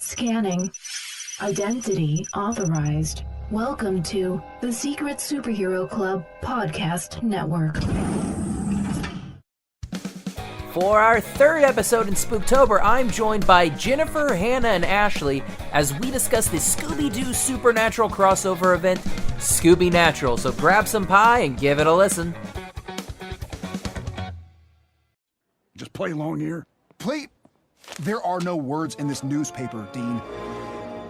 Scanning. Identity authorized. Welcome to the Secret Superhero Club Podcast Network. For our third episode in Spooktober, I'm joined by Jennifer, Hanna, and Ashley as we discuss the Scooby-Doo Supernatural crossover event, ScoobyNatural. So grab some pie and give it a listen. Just play along here. Play? There are no words in this newspaper, Dean.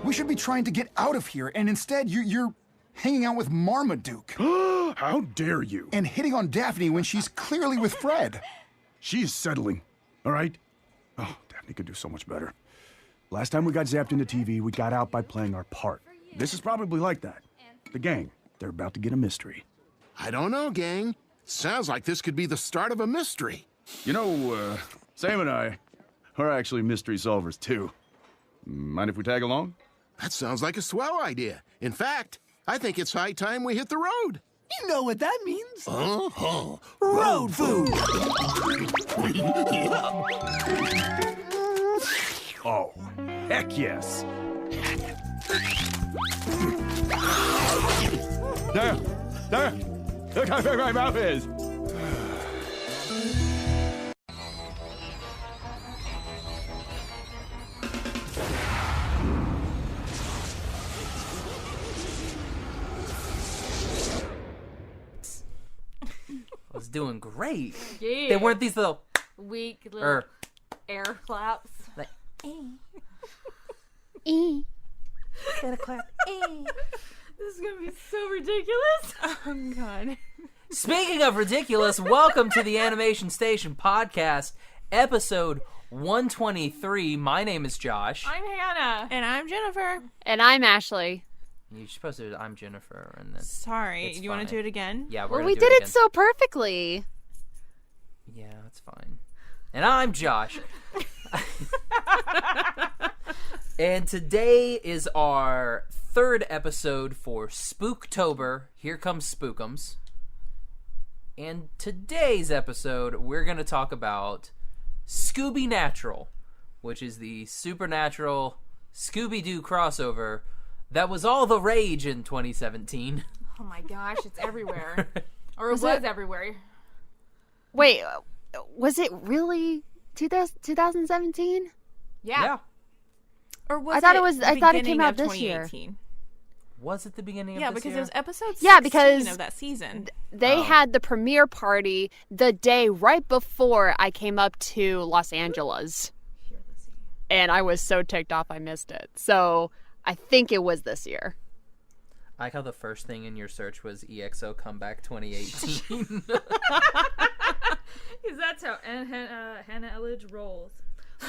We should be trying to get out of here, and instead you're hanging out with Marmaduke. How dare you? And hitting on Daphne when she's clearly with Fred. She's settling, all right? Oh, Daphne could do so much better. Last time we got zapped into TV, we got out by playing our part. This is probably like that. The gang, they're about to get a mystery. I don't know, gang. Sounds like this could be the start of a mystery. You know, Sam and I are actually mystery solvers, too. Mind if we tag along? That sounds like a swell idea. In fact, I think it's high time we hit the road. You know what that means. Uh-huh. Road food. Oh, heck yes. There. Look how big my mouth is. I was doing great. Yeah. They weren't these little... Weak little air claps. Like, Gotta clap. This is gonna be so ridiculous. Oh god. Speaking of ridiculous, welcome to the Animation Station podcast, episode 123. My name is Josh. I'm Hannah. And I'm Jennifer. And I'm Ashley. You're supposed to do I'm Jennifer, and then Sorry, it's you want to fine. do it again? Yeah, Well, we did it so perfectly. Yeah, that's fine. And I'm Josh. And today is our third episode for Spooktober. Here comes Spookums. And today's episode, we're going to talk about ScoobyNatural, which is the supernatural Scooby-Doo crossover that was all the rage in 2017. Oh my gosh, it's everywhere. Or it was everywhere. Wait, was it really 2017? Yeah. Or was I thought it it was. the I thought it beginning came out of this year. 2018? Was it the beginning of Yeah, this because year? it was episode 16 Yeah, because of that season. They had the premiere party the day right before I came up to Los Angeles. And I was so ticked off I missed it. So I think it was this year. I like how the first thing in your search was EXO Comeback 2018. Because that's how Hannah Elledge rolls.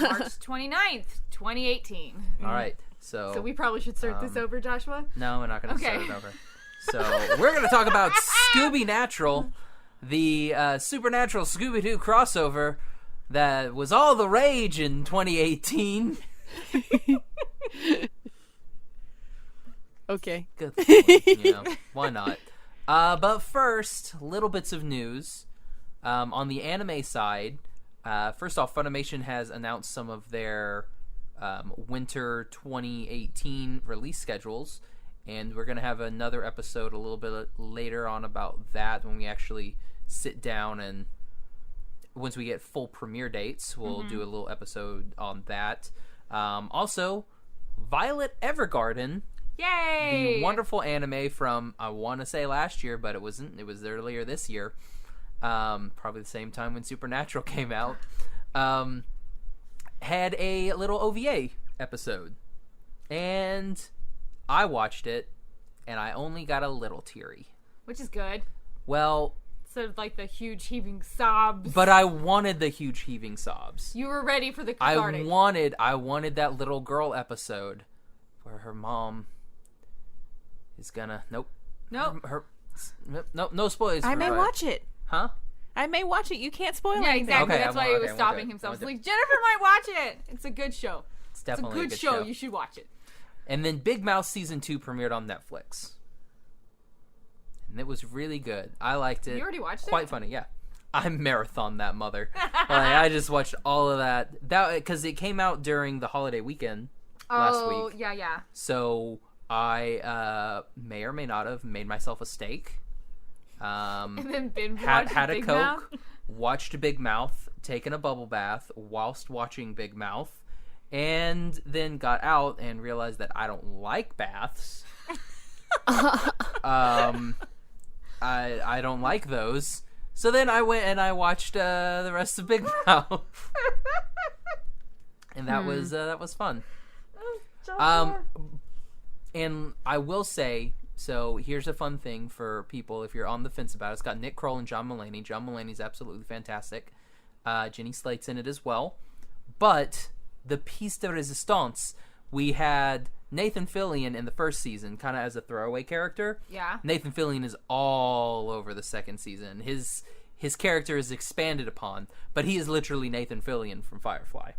March 29th, 2018. All right, so... So we probably should start this over, Joshua? No, we're not going to Okay. start it over. So we're going to talk about ScoobyNatural, the supernatural Scooby-Doo crossover that was all the rage in 2018. Okay. Good point, you know, why not? But first, little bits of news. On the anime side, first off, Funimation has announced some of their winter 2018 release schedules, and we're going to have another episode a little bit later on about that when we actually sit down and once we get full premiere dates, we'll do a little episode on that. Also, Violet Evergarden, Yay! the wonderful anime from, I want to say last year, but it wasn't. It was earlier this year. Probably the same time when Supernatural came out. Had a little OVA episode. And I watched it, and I only got a little teary. Which is good. Well... Instead of like the huge heaving sobs. But I wanted the huge heaving sobs. You were ready for the cathartic. I wanted that little girl episode where her mom is gonna... Nope. No spoilers. I may watch it. Huh? I may watch it. You can't spoil Yeah, anything. exactly. Okay, That's why he was stopping himself. He's like, Jennifer might watch it. It's a good show. It's definitely a good show. You should watch it. And then Big Mouth Season 2 premiered on Netflix. And it was really good. I liked it. You already watched it? Quite funny, yeah. I marathoned that mother. I just watched all of that. Because it came out during the holiday weekend. last week. Yeah. So I may or may not have made myself a steak. And then binge had a Big Coke, Mouth. watched Big Mouth, taken a bubble bath whilst watching Big Mouth, and then got out and realized that I don't like baths. I don't like those. So then I went and I watched the rest of Big Mouth, and that was fun. And I will say, so here's a fun thing for people if you're on the fence about it. It's got Nick Kroll and John Mulaney. John Mulaney's absolutely fantastic. Jenny Slate's in it as well. But the piece de resistance, we had Nathan Fillion in the first season, kind of as a throwaway character. Yeah. Nathan Fillion is all over the second season. His character is expanded upon, but he is literally Nathan Fillion from Firefly.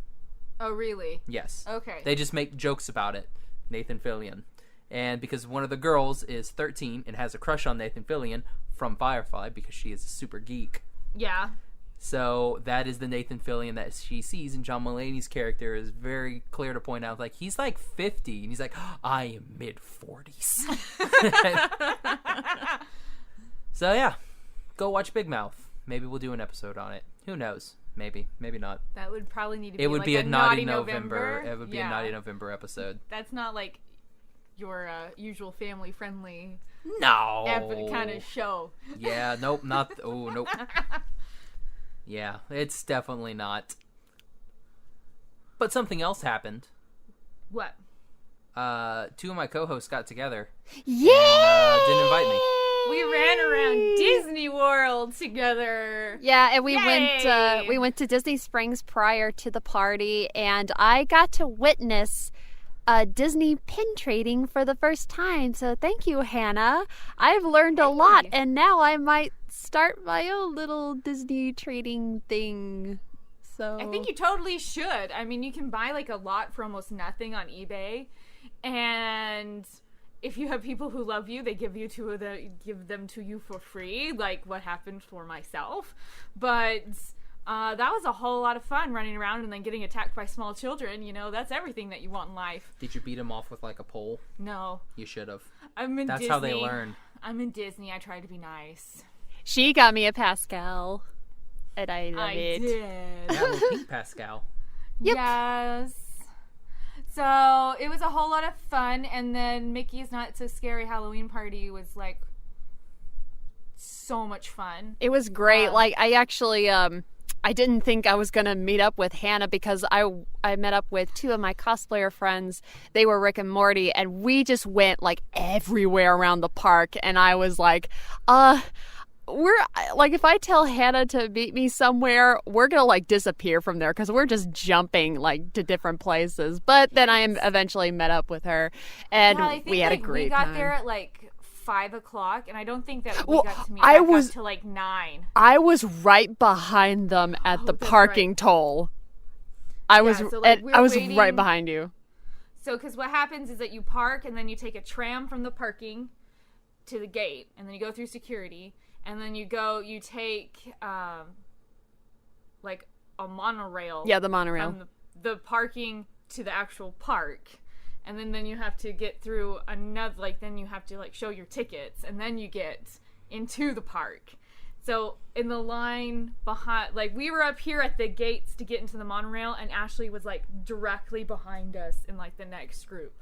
Oh, really? Yes. Okay. They just make jokes about it, Nathan Fillion. And because one of the girls is 13 and has a crush on Nathan Fillion from Firefly because she is a super geek. Yeah. So that is the Nathan Fillion that she sees, and John Mulaney's character is very clear to point out, like, he's like 50, and he's like, I am mid-40s. So yeah, go watch Big Mouth. Maybe we'll do an episode on it. Who knows? Maybe not. That would probably need to be It would like be a naughty November. It would be a naughty November episode. That's not like your usual family-friendly No. kind of show. Yeah, nope, not. Oh, nope. Yeah, it's definitely not. But something else happened. What? 2 of my co-hosts got together. Yay! And, didn't invite me. We ran around Disney World together. Yeah, and we Yay! went to Disney Springs prior to the party, and I got to witness Disney pin trading for the first time. So thank you, Hanna. I've learned a lot, and now I might start my own little Disney trading thing. So I think you totally should. I mean, you can buy like a lot for almost nothing on eBay, and if you have people who love you, they give them to you for free, like what happened for myself. But that was a whole lot of fun, running around and then getting attacked by small children. You know, that's everything that you want in life. Did you beat him off with like a pole? No. You should have. I'm in That's Disney. how they learn. I'm in Disney. I try to be nice. she got me a Pascal, and I love it. Did. Yeah, little pink Pascal. Yep. Yes. So it was a whole lot of fun, and then Mickey's Not So Scary Halloween Party was like so much fun. It was great. Like, I actually I didn't think I was going to meet up with Hanna because I met up with 2 of my cosplayer friends. They were Rick and Morty, and we just went like everywhere around the park, and I was like, we're like, if I tell Hanna to meet me somewhere, we're gonna like disappear from there because we're just jumping like to different places. But then I eventually met up with her, and Yeah, I think, we had like, a great We got time. there at like 5 o'clock, and I don't think that we Well, got to meet I back was- up till like 9. I was right behind them at the that's parking right. toll. I was so, like, we were I was waiting- right behind you. So, because what happens is that you park, and then you take a tram from the parking to the gate, and then you go through security, and then you take like a monorail. Yeah, the monorail. From the parking to the actual park, and then you have to get through another. Like, then you have to like show your tickets, and then you get into the park. So in the line behind, like, we were up here at the gates to get into the monorail, and Ashley was like directly behind us in like the next group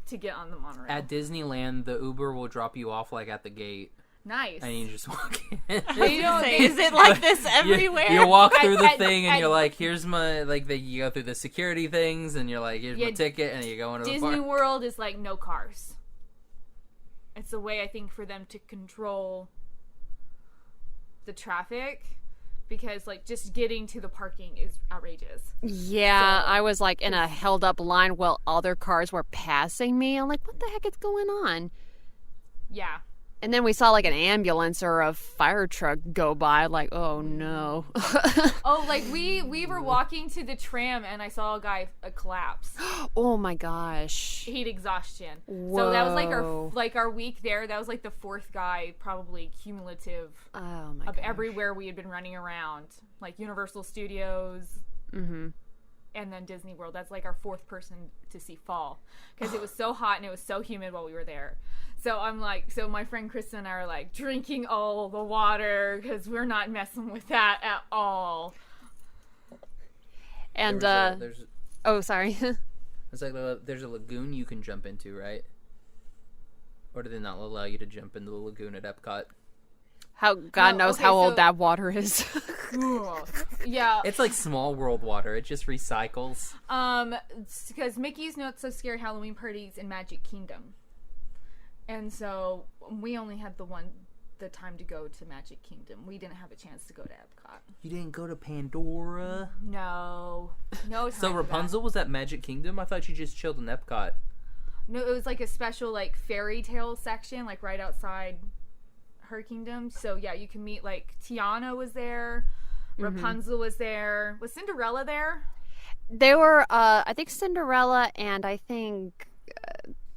to get on the monorail. At Disneyland, the Uber will drop you off like at the gate. Nice. And you just walk in. They don't, Is it like this everywhere? You walk through the At- thing and at- you're like, here's my, like, you go through the security things and you're like, here's my Yeah, ticket, and you go into the Disney park. World is like no cars. It's a way, I think, for them to control the traffic, because like just getting to the parking is outrageous. Yeah, So- I was like in a held up line while other cars were passing me. I'm like, what the heck is going on? Yeah. And then we saw like an ambulance or a fire truck go by. Like, oh no. Oh, like we were walking to the tram, and I saw a guy collapse. Oh my gosh. Heat exhaustion. So that was Whoa. like our week there. That was like the 4th guy, probably cumulative, Oh my of gosh. everywhere we had been running around, like Universal Studios. Mm-hmm. and then Disney World. That's like our fourth person to see fall because it was so hot and it was so humid while we were there. So I'm like, so my friend Kristen and I are like drinking all the water because we're not messing with that at all. And oh, sorry. It's like there's a lagoon you can jump into, right? Or do they not allow you to jump into the lagoon at Epcot? God knows how old that water is. Yeah. It's like Small World water. It just recycles. Because Mickey's Not So Scary Halloween parties in Magic Kingdom. And so we only had the time to go to Magic Kingdom. We didn't have a chance to go to Epcot. You didn't go to Pandora? No time. So Rapunzel was at Magic Kingdom? I thought you just chilled in Epcot. No, it was like a special like fairy tale section, like right outside her kingdom. So yeah, you can meet like Tiana was there, Rapunzel was there. Was Cinderella there? They were, I think Cinderella and I think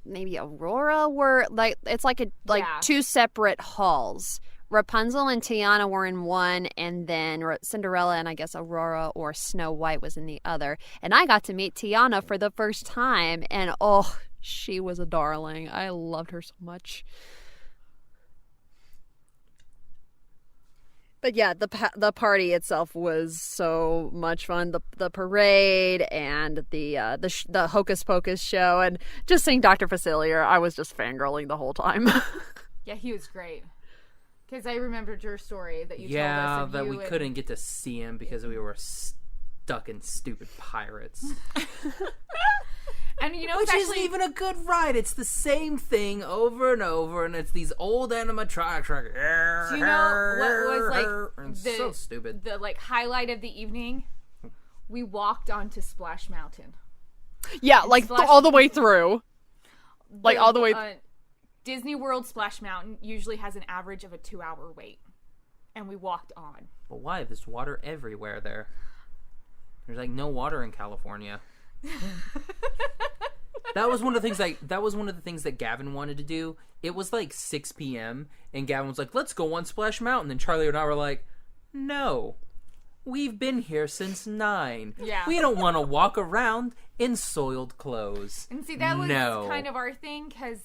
maybe Aurora were like, it's like two separate halls. Rapunzel and Tiana were in one, and then Cinderella and I guess Aurora or Snow White was in the other. And I got to meet Tiana for the first time, and oh, she was a darling. I loved her so much. But yeah, the party itself was so much fun. The parade and the Hocus Pocus show, and just seeing Dr. Facilier, I was just fangirling the whole time. Yeah, he was great. Because I remembered your story that you told us. Yeah, that we couldn't get to see him because we were stuck in stupid pirates. And you know, which isn't even a good ride. It's the same thing over and over, and it's these old animatronics. Do you know what was like so stupid? The like highlight of the evening? We walked onto Splash Mountain. Yeah, like all the way through. Like all the way. Disney World Splash Mountain usually has an average of a 2-hour wait, and we walked on. But why? There's water everywhere there. There's like no water in California. That was one of the things that Gavin wanted to do. It was like 6 p.m. and Gavin was like, "Let's go on Splash Mountain." And Charlie and I were like, "No, we've been here since 9. Yeah, we don't want to walk around in soiled clothes." And see, that was kind of our thing because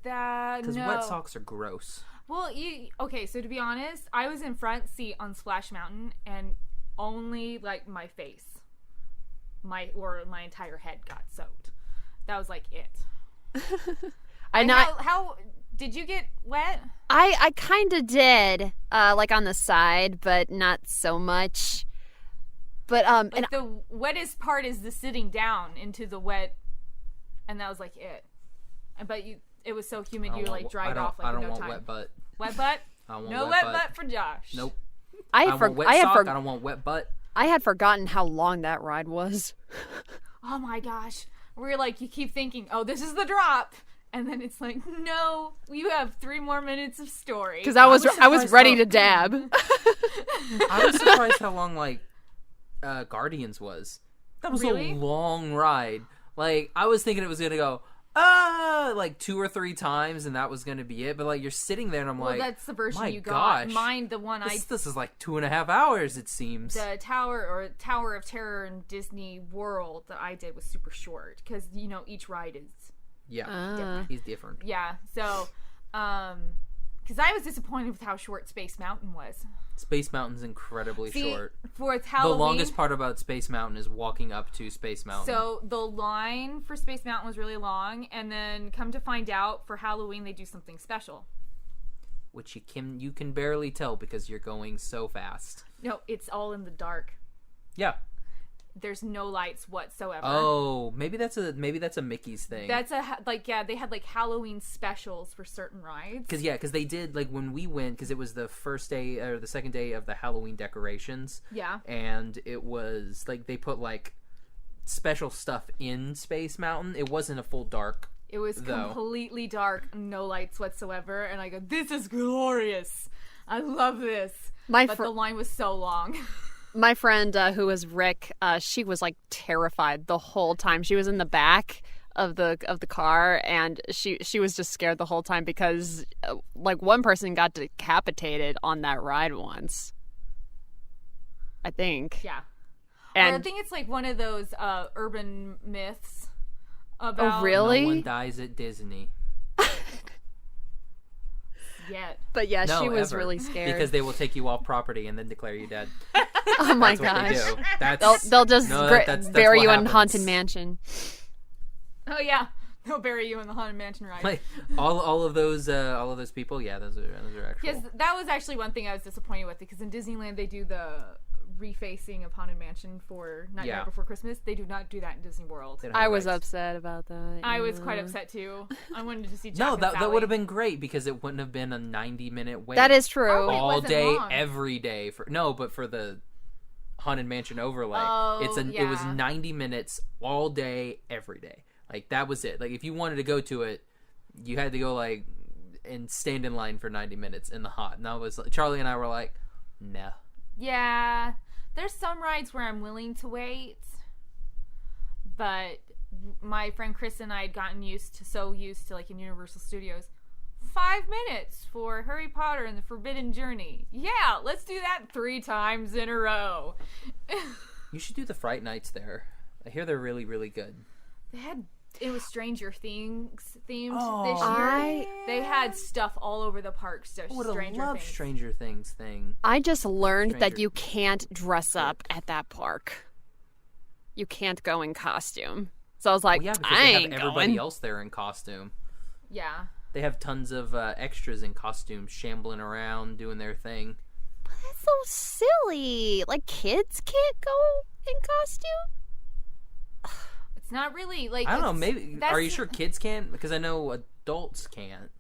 wet socks are gross. Well, okay. So to be honest, I was in front seat on Splash Mountain, and only like my face. My entire head got soaked. That was like it. How did you get wet? I kind of did, like on the side, but not so much. But and the wettest part is the sitting down into the wet, and that was like it. But it was so humid, you like dried off like in no time. I don't want wet butt. Wet butt? I don't want no wet butt for Josh. Nope. I don't want wet butt. I had forgotten how long that ride was. Oh my gosh. We're like, you keep thinking, oh, this is the drop. And then it's like, no, you have 3 more minutes of story. Because I was ready to dab. I was surprised how long, like, Guardians was. That was a long ride. Like, I was thinking it was going to go, like 2 or 3 times, and that was going to be it. But, like, you're sitting there, and I'm like, that's the version you gosh. got. Mine, the one this is like 2.5 hours, it seems. The Tower of Terror in Disney World that I did was super short. Because, you know, each ride is different. He's different. Yeah, so, because I was disappointed with how short Space Mountain was. Space Mountain's incredibly short. For its Halloween, the longest part about Space Mountain is walking up to Space Mountain. So the line for Space Mountain was really long, and then come to find out, for Halloween they do something special. Which you can barely tell because you're going so fast. No, it's all in the dark. Yeah. There's no lights whatsoever. Oh, maybe that's a Mickey's thing. That's they had like Halloween specials for certain rides. Because they did, like, when we went, because it was the first day or the second day of the Halloween decorations. Yeah. And it was like they put like special stuff in Space Mountain. It wasn't a full dark. It was completely dark, no lights whatsoever, and I go, "This is glorious. I love this." But the line was so long. My friend, who was Rick, she was like terrified the whole time. She was in the back of the car, and she was just scared the whole time because like one person got decapitated on that ride once. I think. Yeah. And I think it's like one of those urban myths about... Oh, really? No one dies at Disney. Yet. But yeah, No, she was ever. really scared. Because they will take you off property and then declare you dead. Oh my That's what they gosh. do. That's, They'll just no, that's bury what you in happens. Haunted Mansion. Oh yeah, they'll bury you in the Haunted Mansion ride. Like, all of those people, yeah, those are actual. Because that was actually one thing I was disappointed with, because in Disneyland they do the refacing of Haunted Mansion for Nightmare Before Christmas. They do not do that in Disney World. I was upset about that. I was quite upset too. I wanted to see Jack No, and that Sally. would have been great because it wouldn't have been a 90-minute wait. That is true. Oh, wait, all wasn't day, long. every day. But for the Haunted Mansion overlay, Oh, it was yeah. 90 minutes all day, every day. Like that was it. Like if you wanted to go to it, you had to go like and stand in line for 90 minutes in the hot. And I was Charlie and I were like, no. Yeah, there's some rides where I'm willing to wait, but my friend Chris and I had gotten used to like in Universal Studios, 5 minutes for Harry Potter and the Forbidden Journey. Yeah, let's do that 3 times in a row. You should do the Fright Nights there. I hear they're really, really good. It was Stranger Things themed Oh, this year. They had stuff all over the parks. I would have Stranger loved Things. Stranger Things thing. I just learned that Stranger- you can't dress up at that park. You can't go in costume. So I was like, Well, yeah, because I they ain't have everybody going. else there in costume. Yeah. They have tons of extras in costume, shambling around, doing their thing. That's so silly. Like, kids can't go in costume? It's not really like... I don't know, it's- maybe... that's- Are you sure kids can? Because I know adults can't.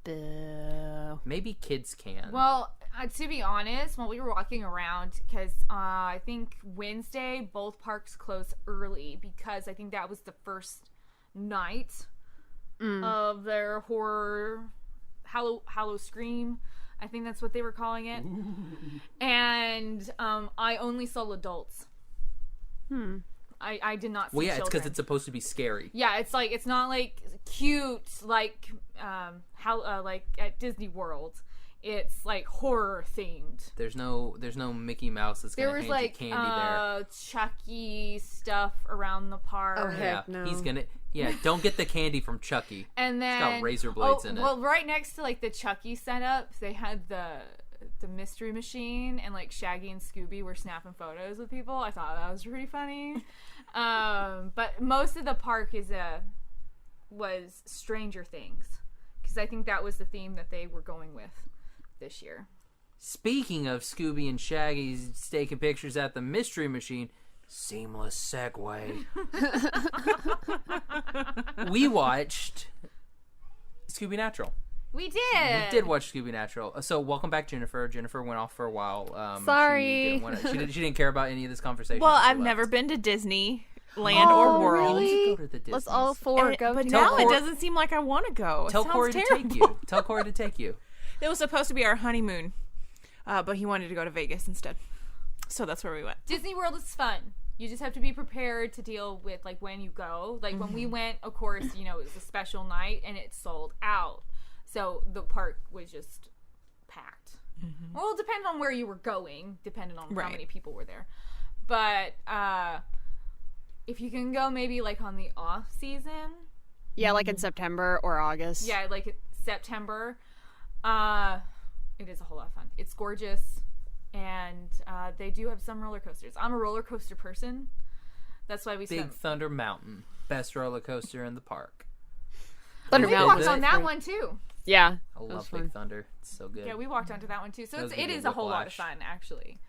Boo. Maybe kids can. Well, to be honest, when we were walking around, because I think Wednesday, both parks closed early, because I think that was the first night of their horror Hallow Scream. I think that's what they were calling it. Ooh. And I only saw adults. I did not see well, yeah, it's children. because it's supposed to be scary. Yeah, it's like, it's not like cute like like at Disney World. It's like horror themed. There's no Mickey Mouse that's There gonna was hand like you candy there. Chucky stuff around the park. Oh, heck Yeah, no. he's gonna. Yeah, don't get the candy from Chucky. And then It's got razor blades in it. Well, right next to like the Chucky setup, they had the mystery machine, and like Shaggy and Scooby were snapping photos with people. I thought that was pretty funny. But most of the park was Stranger Things, because I think that was the theme that they were going with this year. Speaking of Scooby and Shaggy taking pictures at the Mystery Machine, seamless segue. We watched ScoobyNatural. We did. We did watch ScoobyNatural. So welcome back, Jennifer. Jennifer went off for a while. Sorry. She didn't care about any of this conversation. Well, She I've left. never been to Disneyland or World. Really? Go to the Let's Disneys. all four go But to now it Corey- doesn't seem like I want to go. It Tell sounds Corey terrible. to take you. Tell Corey to take you. It was supposed to be our honeymoon, but he wanted to go to Vegas instead. So that's where we went. Disney World is fun. You just have to be prepared to deal with like when you go. Like when we went, of course, it was a special night and it sold out. So the park was just packed. Well, it depended on where you were going, depending on how Right. many people were there. But if you can go maybe like on the off season, Yeah, like in September or August. yeah, like September, it is a whole lot of fun. It's gorgeous, and they do have some roller coasters. I'm a roller coaster person. That's why we Big spent. Thunder Mountain, best roller coaster in the park. Thunder We Mountain walked was on that great. one too. Yeah. I was love fun. Big Thunder. It's so good. Yeah, we walked onto that one too. So That was it gonna is be a whole lot of whiplash. fun, actually.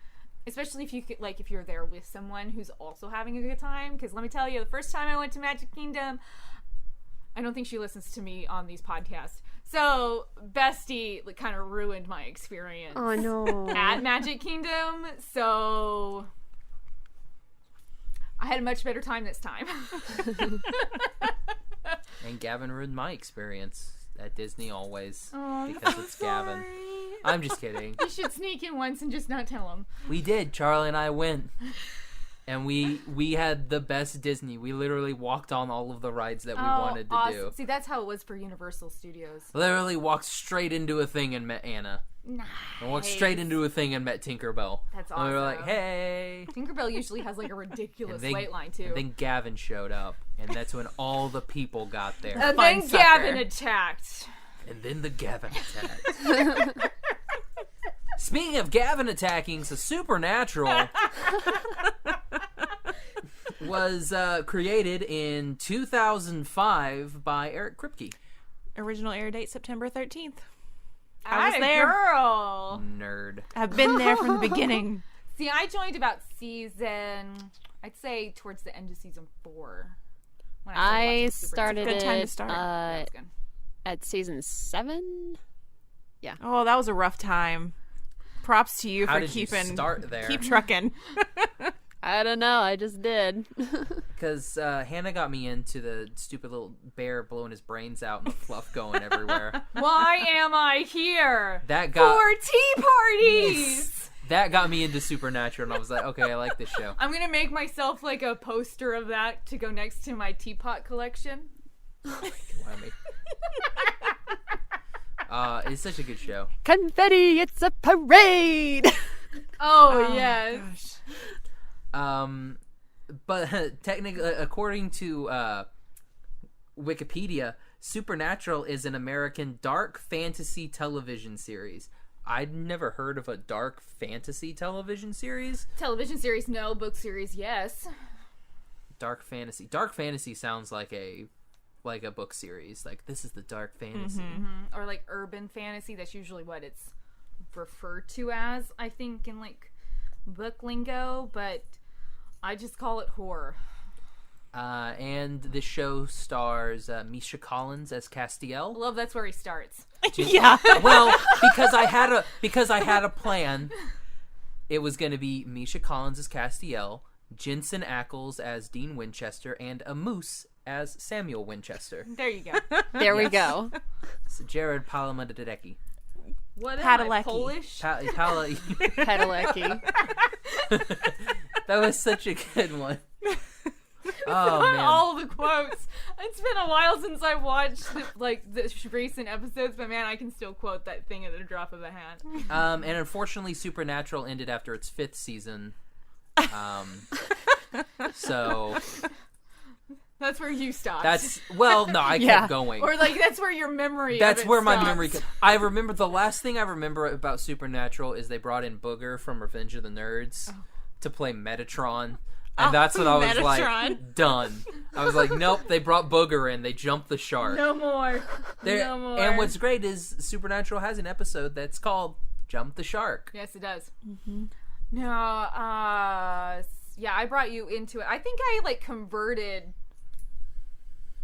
Especially if you could, like, if you're there with someone who's also having a good time. Because let me tell you, the first time I went to Magic Kingdom, I don't think she listens to me on these podcasts. So Bestie kind of ruined my experience Oh, no. at Magic Kingdom. So I had a much better time this time. And Gavin ruined my experience at Disney always Oh, because it's Gavin. I'm just kidding. You should sneak in once and just not tell him. We did. Charlie and I went, and we had the best Disney. We literally walked on all of the rides that we wanted to awesome. do. See, that's how it was for Universal Studios. Literally walked straight into a thing and met Anna. Nice. I walked straight into a thing and met Tinkerbell. That's And we were like, awesome. hey. Tinkerbell usually has like a ridiculous And weight line too. And then Gavin showed up, and that's when all the people got there. And Fun then sucker. Gavin attacked. And then the Gavin attacked. Speaking of Gavin attacking, so Supernatural was created in 2005 by Eric Kripke. Original air date September 13th. I was there. Girl. Nerd. I've been there from the beginning. See, I joined about season, I'd say towards the end of season 4. When I started watching Supernatural. started Good time to it start. Yeah, it was good. at season 7. Oh, that was a rough time. Props to you How for did keeping you start there? keep trucking. I don't know. I just did. Because Hanna got me into the stupid little bear blowing his brains out and the fluff going everywhere. Why am I here? That got For tea parties! that got me into Supernatural, and I was like, okay, I like this show. I'm gonna make myself like a poster of that to go next to my teapot collection. Whammy. It's such a good show. Confetti, it's a parade! Oh, yes. But technically, according to Wikipedia, Supernatural is an American dark fantasy television series. I'd never heard of a dark fantasy television series. Television series, no. Book series, yes. Dark fantasy. Dark fantasy sounds like a book series. Like, this is the dark fantasy. Or like urban fantasy. That's usually what it's referred to as, I think, in like book lingo. But I just call it horror. And the show stars Misha Collins as I Castiel. love that's where he starts. Yeah. Well, because I had a plan. It was going to be Misha Collins as Castiel, Jensen Ackles as Dean Winchester, and a moose as Samuel Winchester. There you go. There we go. So Jared Palamadadeki. What am I, Padalecki. Polish? Padalecki. That was such a good one. Oh man. All the quotes. It's been a while since I watched the recent episodes, but man, I can still quote that thing at the drop of a hat. And unfortunately, Supernatural ended after its 5th season. So That's where you stopped. I kept going. Or like that's where your memory. That's of it where my stops. memory. I remember the last thing I remember about Supernatural is they brought in Booger from Revenge of the Nerds to play Metatron. And that's when I was Metatron. like, done. I was like, nope, they brought Booger in. They jumped the shark. No more. No more. And what's great is Supernatural has an episode that's called Jump the Shark. Yes, it does. Mm-hmm. No, yeah, I brought you into it. I think I converted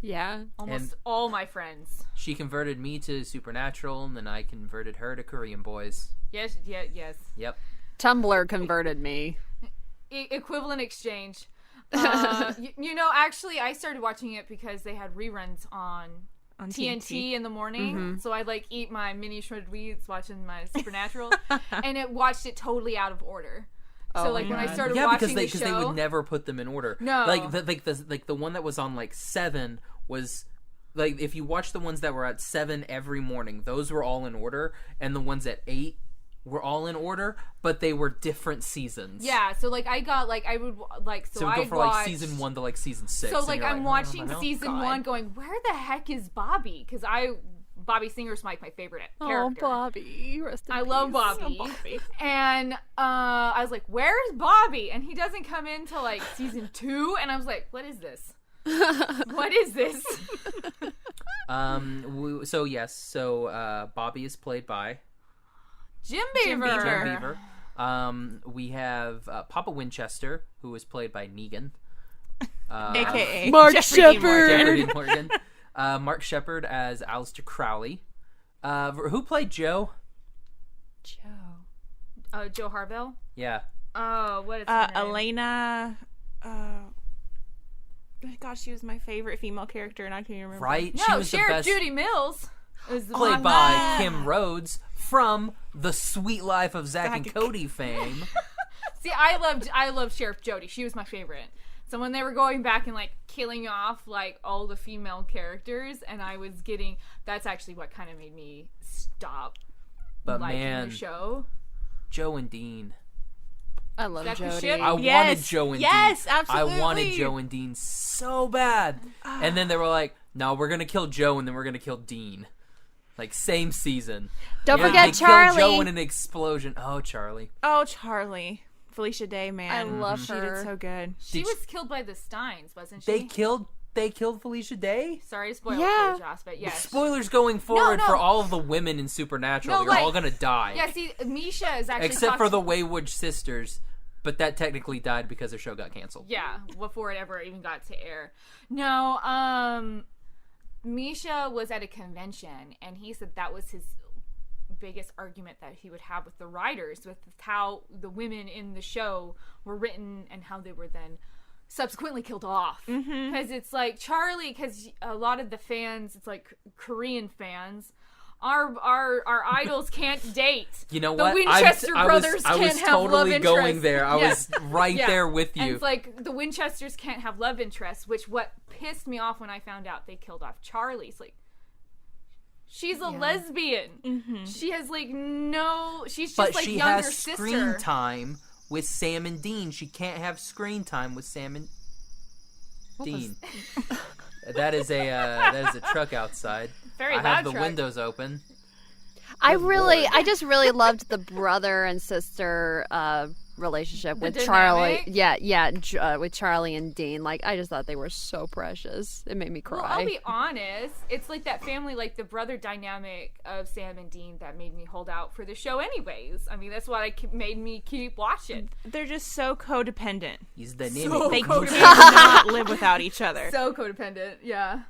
Yeah. almost all my friends. She converted me to Supernatural, and then I converted her to Korean Boys. Yes, yes. Yep. Tumblr converted me. Equivalent exchange. Actually, I started watching it because they had reruns on TNT in the morning. Mm-hmm. So I'd eat my mini shredded wheats watching my Supernatural, and it watched it totally out of order. So when I started watching because they would never put them in order. No, the one that was on 7 was if you watch the ones that were at 7 every morning, those were all in order, and the ones at 8 were all in order, but they were different seasons. Yeah, so I got I would so we go for season 1 to season 6. So and I'm watching oh, season 1, going, where the heck is Bobby? Because Bobby Singer's my favorite character. Oh, Bobby. Rest in I peace. love Bobby. Oh, Bobby. And I was like, where's Bobby? And he doesn't come into season 2, and I was like, what is this? What is this? So Bobby is played by Jim Beaver. Jim Beaver. We have Papa Winchester, who is played by Negan. AKA Mark Jeffrey Shepherd. Jeffrey Morgan. Mark Shepherd as Aleister Crowley. Who played Joe? Joe Harville. Yeah. Oh, what is her name? Elena. Gosh, she was my favorite female character, and I can't remember. Right? No, She was Sheriff the best. Judy Mills. Was the Played one. by Kim Rhodes from The Sweet Life of Zack and Cody fame. See, I loved Sheriff Jody. She was my favorite. So when they were going back and killing off all the female characters, and I was getting, that's actually what kind of made me stop But liking man, the show. Joe and Dean. I love That's the Jody. shit. I Yes. wanted Joe and Dean. Yes, absolutely. I wanted Joe and Dean so bad. And then they were like, no, we're going to kill Joe and then we're going to kill Dean. Like, same season. Don't Yeah, forget they Charlie. killed Joe in an explosion. Oh, Charlie. Oh, Charlie. Felicia Day, man. I love She her. did so good. She was killed by the Steins, wasn't she? They killed Felicia Day? Sorry to spoil Yeah. it for you, Josh, but yes. Spoilers going forward No. for all of the women in Supernatural. No, They're all like- going to die. Yeah, see, Misha is actually Except for talks- the Wayward Sisters. But that technically died because their show got canceled. Yeah, before it ever even got to air. No, Misha was at a convention, and he said that was his biggest argument that he would have with the writers, with how the women in the show were written and how they were then subsequently killed off. Because it's like Charlie, because a lot of the fans, it's like Korean fans, our idols can't date. You know the what? Winchester brothers I was can't have love totally interest. going there. I Yeah. was right Yeah. there with you. And it's like the Winchesters can't have love interests, which what pissed me off when I found out they killed off Charlie. It's like, she's a lesbian. She has like no. She's just but like she younger has sister. screen time with Sam and Dean. She can't have screen time with Sam and Dean. That is a truck outside. Very I loud have the truck. windows open. I just really loved the brother and sister relationship with Charlie. dynamic? With Charlie and Dean. Like, I just thought they were so precious. It made me cry. Well, I'll be honest. It's like that family, like the brother dynamic of Sam and Dean that made me hold out for the show anyways. I mean, that's what made me keep watching. They're just so codependent. He's dynamic. So They codependent. cannot live without each other. So codependent, yeah.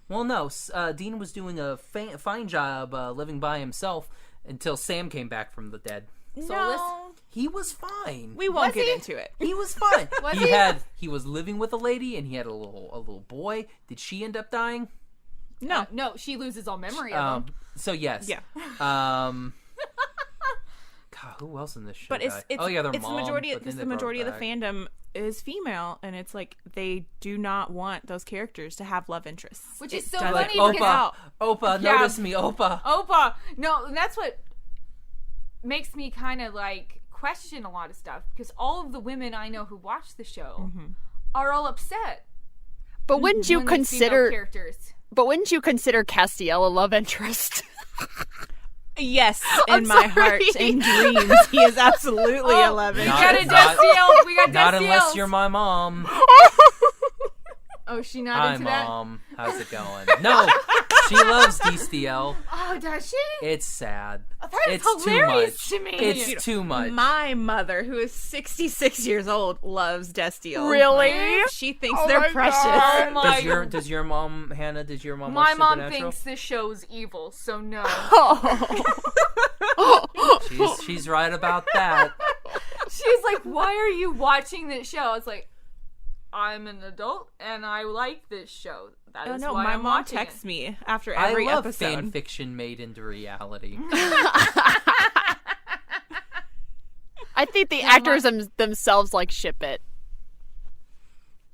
Well, no. Dean was doing a fine job living by himself until Sam came back from the dead. No, He was fine. we won't Was get he? into it. He was fine. Was he he? he was living with a lady and he had a little boy. Did she end up dying? No, No, she loses all memory of him. So yes. Yeah. God, who else in this show? but it's died? it's oh yeah, their it's mom, the majority but because then the they brought majority of the back. fandom is female, and it's like they do not want those characters to have love interests, Which is It so doesn't funny work because- out. Opa, Yeah. notice me, Opa. Opa! No, and that's what makes me kind of like question a lot of stuff because all of the women I know who watch the show are all upset. but wouldn't you when these female consider? characters? But wouldn't you consider Castiel a love interest? Yes, I'm in my sorry. heart and dreams, he is absolutely Oh, 11. We Not- got a not- Destiel. We got Destiel. Not unless you're my mom. Oh, she not Hi, into that. Mom. How's it going? No, she loves DCL. Oh, does she? It's sad. That is It's hilarious too to much. me. It's too much. My mother, who is 66 years old, loves Destiel. Really? She thinks Oh they're my precious. Oh my Does your mom, Hannah? Does your mom? My watch mom Supernatural? thinks this show's evil, so no. She's right about that. She's like, "Why are you watching this show?" I was like, "I'm an adult and I like this show. That Oh is no, why my I'm mom watching texts it." me after every I love episode. fan fiction made into reality. I think the actors themselves like ship it.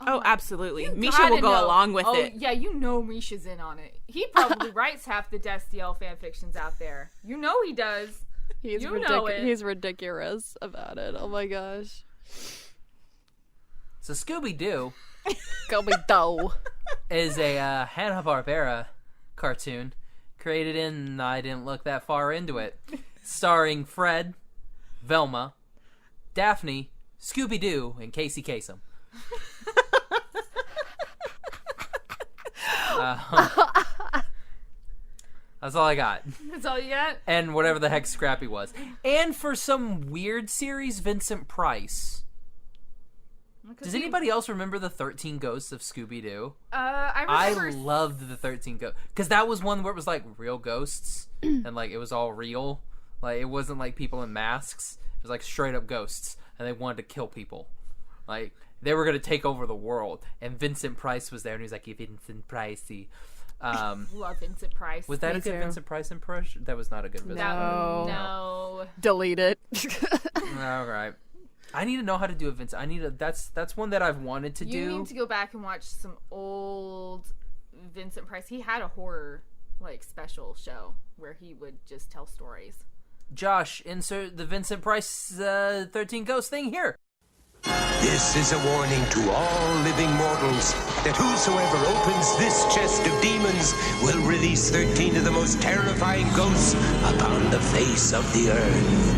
Oh, absolutely. You Misha gotta will go know- along with oh, it. Yeah, you know Misha's in on it. He probably writes half the Destiel fan fictions out there. You know he does. He's You know ridiculous. it. He's ridiculous about it. Oh my gosh. So Scooby-Doo Scooby-Doo. is a Hanna-Barbera cartoon created in, I didn't look that far into it, starring Fred, Velma, Daphne, Scooby-Doo, and Casey Kasem. That's all I got. That's all you got? And whatever the heck Scrappy was. And for some weird series, Vincent Price. Does anybody else remember the 13 Ghosts of Scooby-Doo? I I remember. loved the 13 Ghosts. Because that was one where it was like real ghosts. And like it was all real. Like it wasn't like people in masks. It was like straight up ghosts. And they wanted to kill people. Like they were going to take over the world. And Vincent Price was there. And he was like, Vincent Pricey. Love Vincent Price. Was that Me a good too. Vincent Price impression? That was not a good Vincent No. No. Delete it. All right. I need to know how to do a Vincent. That's one that I've wanted to You do. need to go back and watch some old Vincent Price. He had a horror like special show where he would just tell stories. Josh, insert the Vincent Price 13 Ghosts thing here. This is a warning to all living mortals that whosoever opens this chest of demons will release 13 of the most terrifying ghosts upon the face of the earth.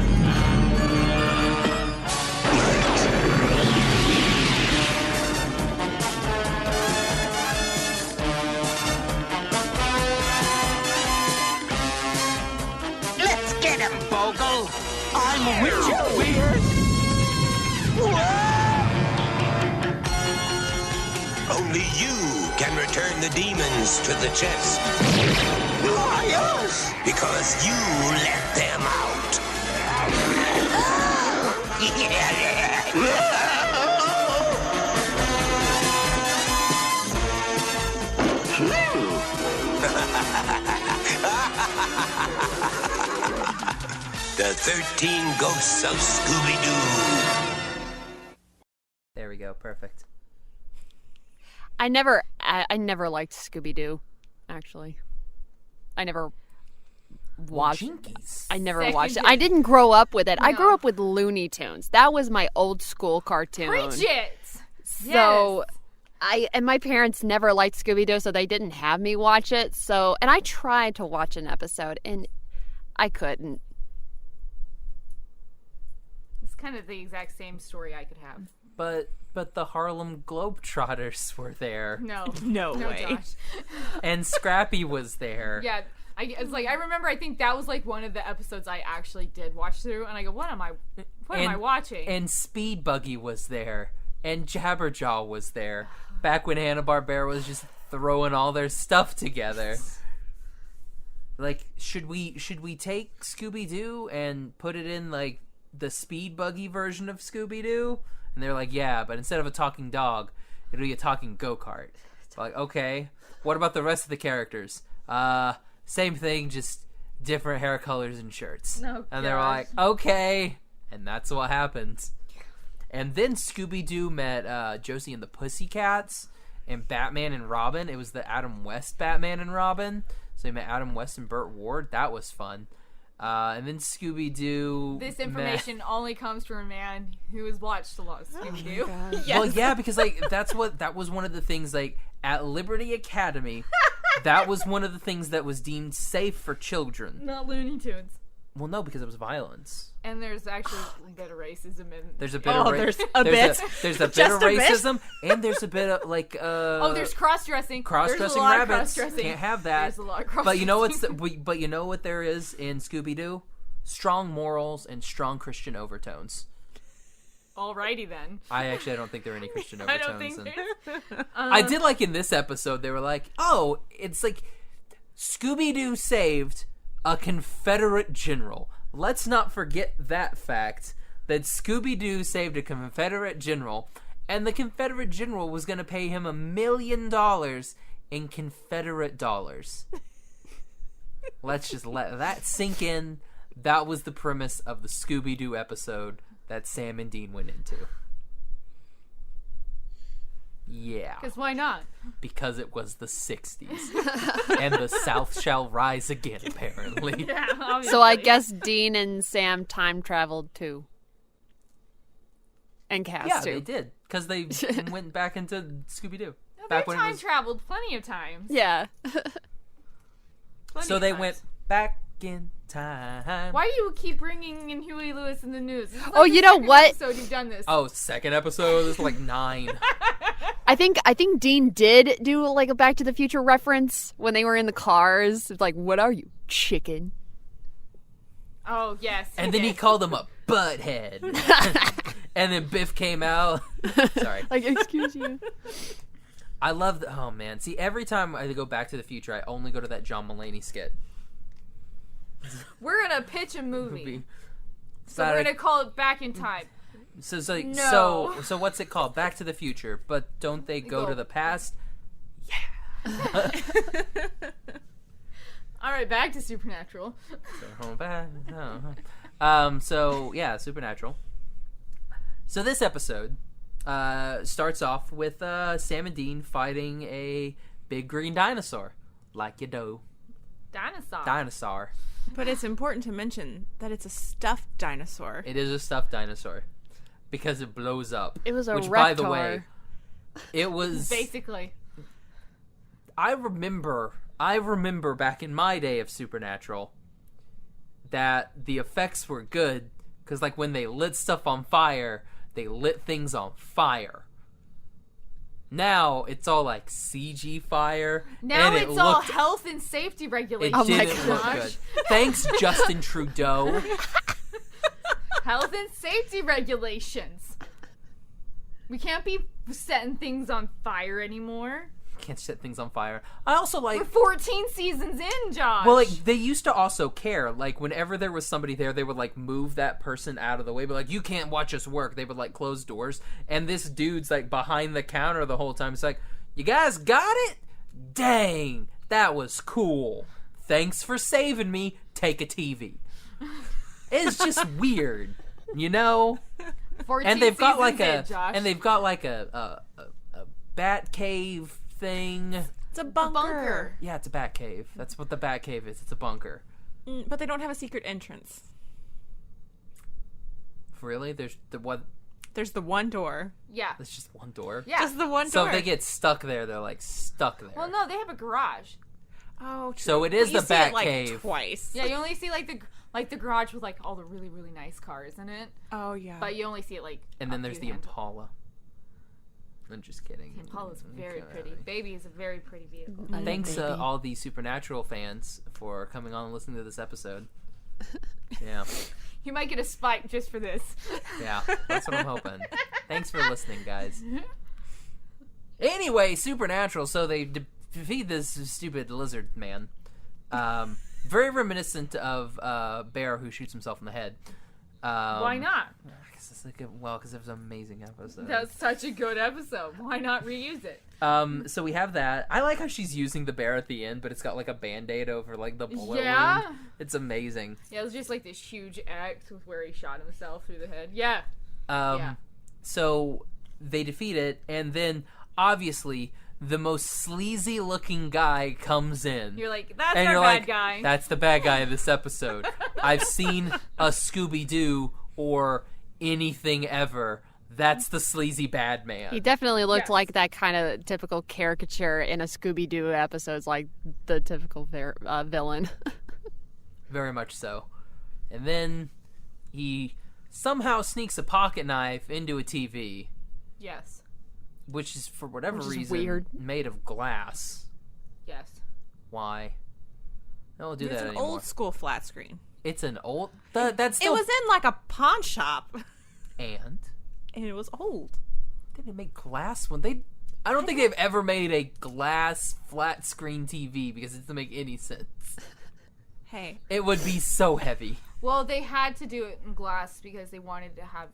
Let's get him, Bogle! I'm with you, Weird! Only you can return the demons to the chest. Why us? Because you let them out. The 13 Ghosts of Scooby-Doo. There we go. Perfect. I never liked Scooby-Doo, actually. I never watched Jinkies. I never watched it. I didn't grow up with it. I grew up with Looney Tunes. That was my old school cartoon. Preach it! So and my parents never liked Scooby-Doo, so they didn't have me watch it. So, and I tried to watch an episode and I couldn't. It's kind of the exact same story I could have. But the Harlem Globetrotters were there. No way. Josh. And Scrappy was there. Yeah, it's like I remember. I think that was like one of the episodes I actually did watch through, and I go, "What am I watching?" And Speed Buggy was there, and Jabberjaw was there. Back when Hanna-Barbera was just throwing all their stuff together. Like, should we take Scooby-Doo and put it in like the Speed Buggy version of Scooby-Doo? And they're like, yeah, but instead of a talking dog, it'll be a talking go-kart. It's like, okay, what about the rest of the characters? Same thing, just different hair colors and shirts. Oh, and they're like, okay. And that's what happens. And then Scooby-Doo met Josie and the Pussycats and Batman and Robin. It was the Adam West Batman and Robin. So they met Adam West and Burt Ward. That was fun. And then Scooby-Doo. This information only comes from a man who has watched a lot of Scooby-Doo. Yes. Well, yeah, because like that was one of the things like at Liberty Academy. That was one of the things that was deemed safe for children. Not Looney Tunes. Well, no, because it was violence. And there's actually a bit of racism in. There's a bit of there's a bit. There's a bit of racism, and there's a bit of like. There's cross-dressing. Cross-dressing rabbits. Can't have that. There's a lot of cross-dressing. But you know what there is in Scooby-Doo? Strong morals and strong Christian overtones. Alrighty then. I don't think there are any Christian overtones. I don't think there's. I did like in this episode they were like, oh, it's like Scooby-Doo saved a Confederate general. Let's not forget that fact, that Scooby-Doo saved a Confederate general, and the Confederate general was going to pay him $1 million in Confederate dollars. Let's just let that sink in. That was the premise of the Scooby-Doo episode that Sam and Dean went into. Yeah. Because why not? Because it was the 60s. And the South shall rise again, apparently. Yeah, obviously. So I guess Dean and Sam time traveled too. And Cass yeah, too. they did. Because they went back into Scooby-Doo. No, Back they when time traveled plenty of times. Yeah. So they went back in time. Why do you keep bringing in Huey Lewis in the news? This is Oh, like you the know second what? episode you've done this. Oh, second episode? There's like 9. I think Dean did do like a Back to the Future reference when they were in the cars. It's like, what are you, chicken? Oh, yes. And then he called him a butthead. And then Biff came out. Sorry. Like, excuse you. I love oh man. See, every time I go Back to the Future, I only go to that John Mulaney skit. We're gonna pitch a movie. So But we're gonna call it Back in Time. So what's it called? Back to the Future. But don't they go to the past? Yeah. All right, back to Supernatural. So yeah, Supernatural. So this episode starts off with Sam and Dean fighting a big green dinosaur, like you do. Dinosaur. But it's important to mention that it's a stuffed dinosaur. It is a stuffed dinosaur. Because it blows up. It was a Which, reptar. by the way, it was... Basically. I remember back in my day of Supernatural that the effects were good because, like, when they lit stuff on fire, they lit things on fire. Now it's all like CG fire. Now and it's all health and safety regulations. It didn't look good. Thanks, Justin Trudeau. Health and safety regulations. We can't be setting things on fire anymore. Can't set things on fire. I also like... We're 14 seasons in, Josh. Well, like, they used to also care. Like, whenever there was somebody there, they would, like, move that person out of the way. But, like, you can't watch us work. They would, like, close doors. And this dude's, like, behind the counter the whole time. It's like, you guys got it? Dang, that was cool. Thanks for saving me. Take a TV. It's just weird, you know? 14 and they've got seasons like in, Josh. and they've got like a bat cave thing. It's a bunker. Yeah, it's a bat cave. That's what the bat cave is. It's a bunker. But they don't have a secret entrance. Really? There's the one door. Yeah. There's just one door. Yeah. Just the one door. So if they get stuck there, they're like stuck there. Well, no, they have a garage. Oh, true. So it is But you the see bat it, like, cave. Twice. Yeah, you only see like the garage with like all the really, really nice cars in it. Oh yeah. But you only see it like. And then there's the Impala. I'm just kidding. The Impala's very pretty. Baby is a very pretty vehicle. Thanks all the Supernatural fans for coming on and listening to this episode. Yeah. You might get a spike just for this. Yeah, that's what I'm hoping. Thanks for listening, guys. Anyway, Supernatural. So they defeat this stupid lizard man. Very reminiscent of Bear who shoots himself in the head. Why not? Because it was an amazing episode. That's such a good episode. Why not reuse it? So we have that. I like how she's using the bear at the end, but it's got like a Band-Aid over like the bullet wound. It's amazing. Yeah, it was just like this huge X with where he shot himself through the head. Yeah. So they defeat it, and then obviously the most sleazy looking guy comes in. You're like, that's and our you're bad like, guy. That's the bad guy of this episode. I've seen a Scooby-Doo or anything ever. That's the sleazy bad man. He definitely looked like that kind of typical caricature in a Scooby-Doo episodes, like the typical villain. Very much so. And then he somehow sneaks a pocket knife into a TV. Yes. Which is, for whatever reason, weird. made of glass. Yes. Why? Don't do that It's an anymore. old school flat screen. It's an old... That's still... It was in like a pawn shop. And it was old. They didn't make glass when they... I don't think they've ever made a glass flat screen TV because it doesn't make any sense. Hey. It would be so heavy. Well, they had to do it in glass because they wanted to have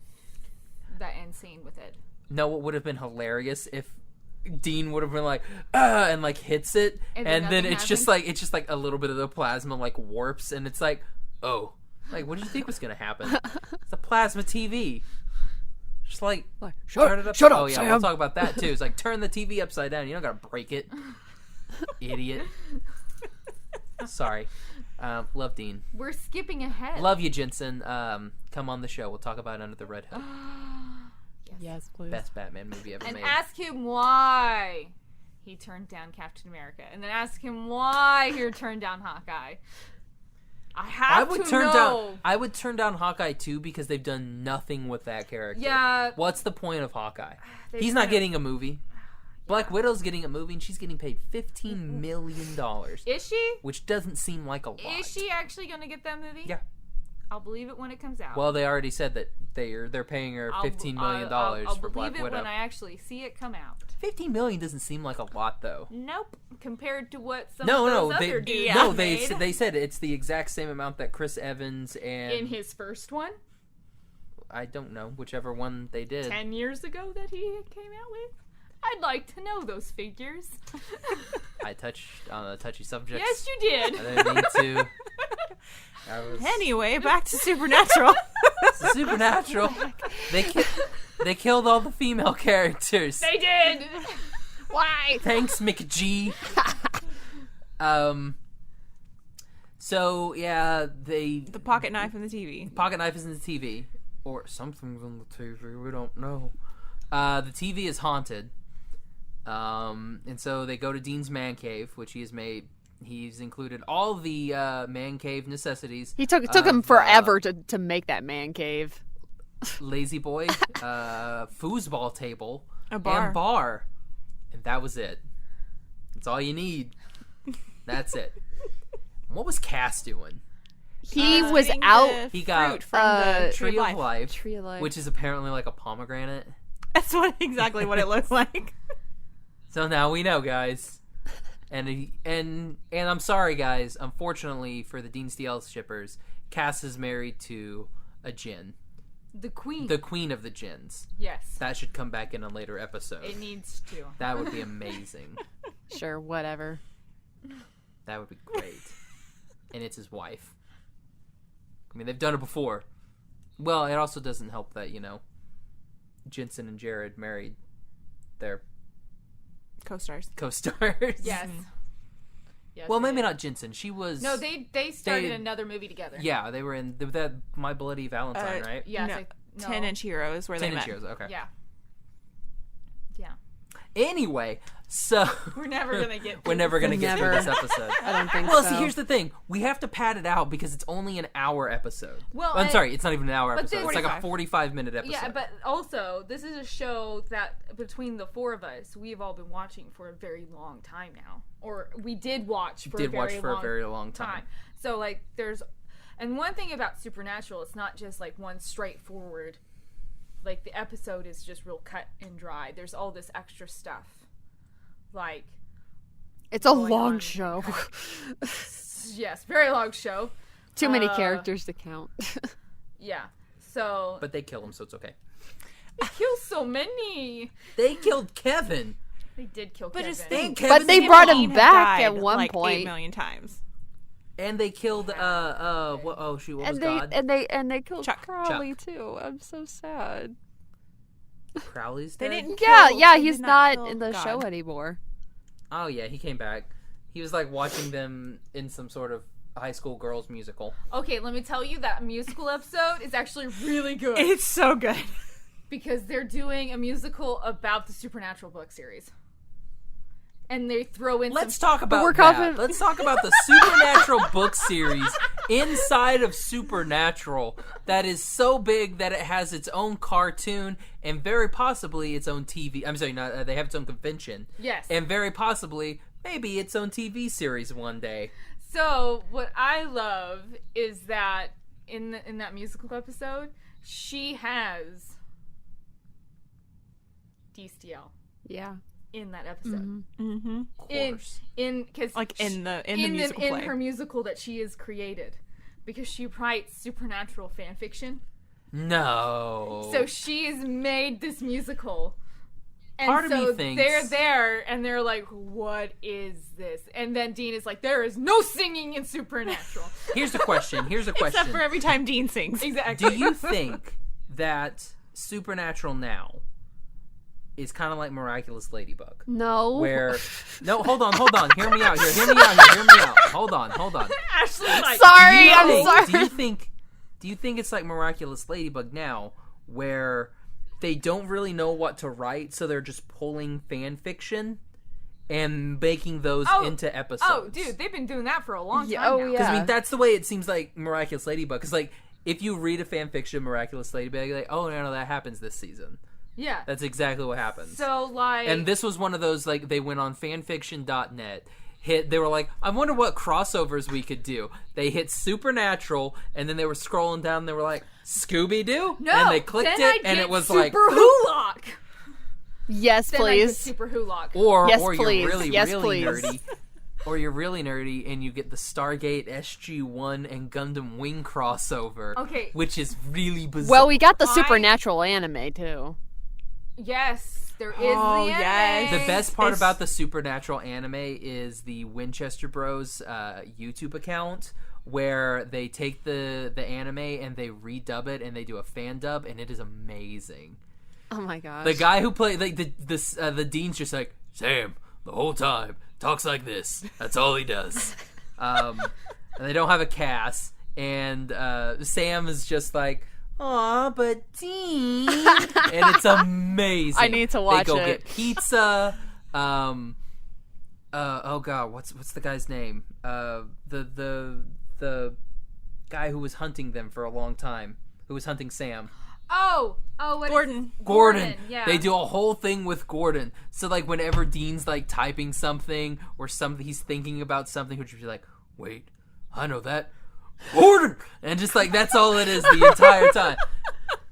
that end scene with it. No, what would have been hilarious if Dean would have been like, and like hits it, and then it's just like a little bit of the plasma like warps, and it's like, oh, like what did you think was gonna happen? It's a plasma TV. Just like turn it up. Shut up, oh yeah, Sam. we'll talk about that too. It's like turn the TV upside down. You don't gotta break it, idiot. Sorry. Love Dean. We're skipping ahead. Love you, Jensen. Come on the show. We'll talk about Under the Red Hood. Yes, please. Best Batman movie ever and made. ask him why he turned down Captain America, and then ask him why he turned down Hawkeye. I would turn down Hawkeye too because they've done nothing with that character. Yeah. What's the point of Hawkeye? He's not getting a movie. Black Widow's getting a movie, and she's getting paid $15 million. Is she? Which doesn't seem like a lot. Is she actually going to get that movie? Yeah. I'll believe it when it comes out. Well, they already said that they're paying her $15 million for Black Widow. I'll believe it when I actually see it come out. $15 million doesn't seem like a lot, though. Nope. Compared to what some of those other dudes made. They said it's the exact same amount that Chris Evans and... In his first one? I don't know. Whichever one they did. 10 years ago that he came out with? I'd like to know those figures. I touched on a touchy subject. Yes, you did. I didn't mean to. Anyway, back to Supernatural. Supernatural. They killed all the female characters. They did. Why? Thanks, McG. So yeah, The pocket knife in the TV. Pocket knife is in the TV, or something's on the TV. We don't know. The TV is haunted, and so they go to Dean's man cave, which he has made. He's included all the man cave necessities. It took him forever to make that man cave. Lazy boy, foosball table, a bar, and that was it. That's all you need. That's it. What was Cass doing? He was out. He got from the Tree of Life, Tree of Life, which is apparently like a pomegranate. That's exactly what it looks like. So now we know, guys. And I'm sorry, guys. Unfortunately for the Dean Steele shippers, Cass is married to a djinn. The queen. The queen of the djinns. Yes. That should come back in a later episode. It needs to. That would be amazing. Sure, whatever. That would be great. And it's his wife. I mean, they've done it before. Well, it also doesn't help that, Jensen and Jared married their co-stars. Yes. Yes. Well, maybe not Jensen. She was. No, they started another movie together. Yeah, they were in that My Bloody Valentine, right? Yeah. No, 10-inch Heroes, where 10 they met. 10-inch Heroes, okay. Yeah. Anyway, so we're never gonna get through this episode. I don't think well, so. See, here's the thing: we have to pad it out because it's only an hour episode. Well, I'm sorry, it's not even an hour but episode. It's like a 45-minute episode. Yeah, but also this is a show that between the four of us, we've all been watching for a very long time now, or we did watch for a very long time. So and one thing about Supernatural, it's not just like one straightforward. Like, the episode is just real cut and dry. There's all this extra stuff. Like... It's a long show. Yes, very long show. Too many characters to count. Yeah, so... But they kill him, so it's okay. They kill so many! They killed Kevin! They did kill Kevin. But they brought him back at one point. 8 million times. And they killed what was God? And they killed Crowley too. I'm so sad. Crowley's dead? They didn't he's not in the show anymore. Oh yeah, he came back. He was like watching them in some sort of high school girls musical. Okay, let me tell you, that musical episode is actually really good. It's so good. Because they're doing a musical about the Supernatural book series. And they throw in Let's talk about that. Let's talk about the Supernatural book series inside of Supernatural that is so big that it has its own cartoon and very possibly its own TV. I'm sorry, they have its own convention. Yes. And very possibly maybe its own TV series one day. So what I love is that in that musical episode, she has DSTL. Yeah. In that episode, mm-hmm. Of course. in the musical play. In her musical that she has created, because she writes supernatural fan fiction. No. So she's made this musical, and Part of so me thinks they're there, and they're like, "What is this?" And then Dean is like, "There is no singing in Supernatural." Here's a question. Except for every time Dean sings. Exactly. Do you think that Supernatural now is kind of like Miraculous Ladybug? No. No, hold on. Hear me out. Hold on. Ashley's like, sorry, I'm sorry. Do you think it's like Miraculous Ladybug now, where they don't really know what to write, so they're just pulling fan fiction and making those into episodes? Oh, dude, they've been doing that for a long time now. Yeah. Because, I mean, that's the way it seems like Miraculous Ladybug. Because, like, if you read a fan fiction of Miraculous Ladybug, you're like, oh, no, that happens this season. Yeah. That's exactly what happens. So, like... And this was one of those, like, they went on fanfiction.net, they were like, I wonder what crossovers we could do. They hit Supernatural, and then they were scrolling down, and they were like, Scooby-Doo? No! And they clicked it, and it was like... Super Hulock! Yes, then please. I get Super Hulock. Or yes, you're please. really please. nerdy. Or you're really nerdy and you get the Stargate SG-1 and Gundam Wing crossover. Okay. Which is really bizarre. Well, we got the Supernatural anime, too. Yes, there is the anime. Yes. The best part about the Supernatural anime is the Winchester Bros YouTube account, where they take the anime and they redub it and they do a fan dub, and it is amazing. Oh my gosh. The guy who played the dean's just like, Sam, the whole time talks like this. That's all he does. and they don't have a Cass. And Sam is just like, "Aw, but Dean," and it's amazing. I need to watch it. They go it. get pizza. Oh god, what's the guy's name? The guy who was hunting them for a long time, who was hunting Sam. What Gordon. Gordon. Yeah. They do a whole thing with Gordon. So like whenever Dean's like typing something or something, he's thinking about something, which would be like, "Wait, I know that." Gordon, and just like that's all it is the entire time.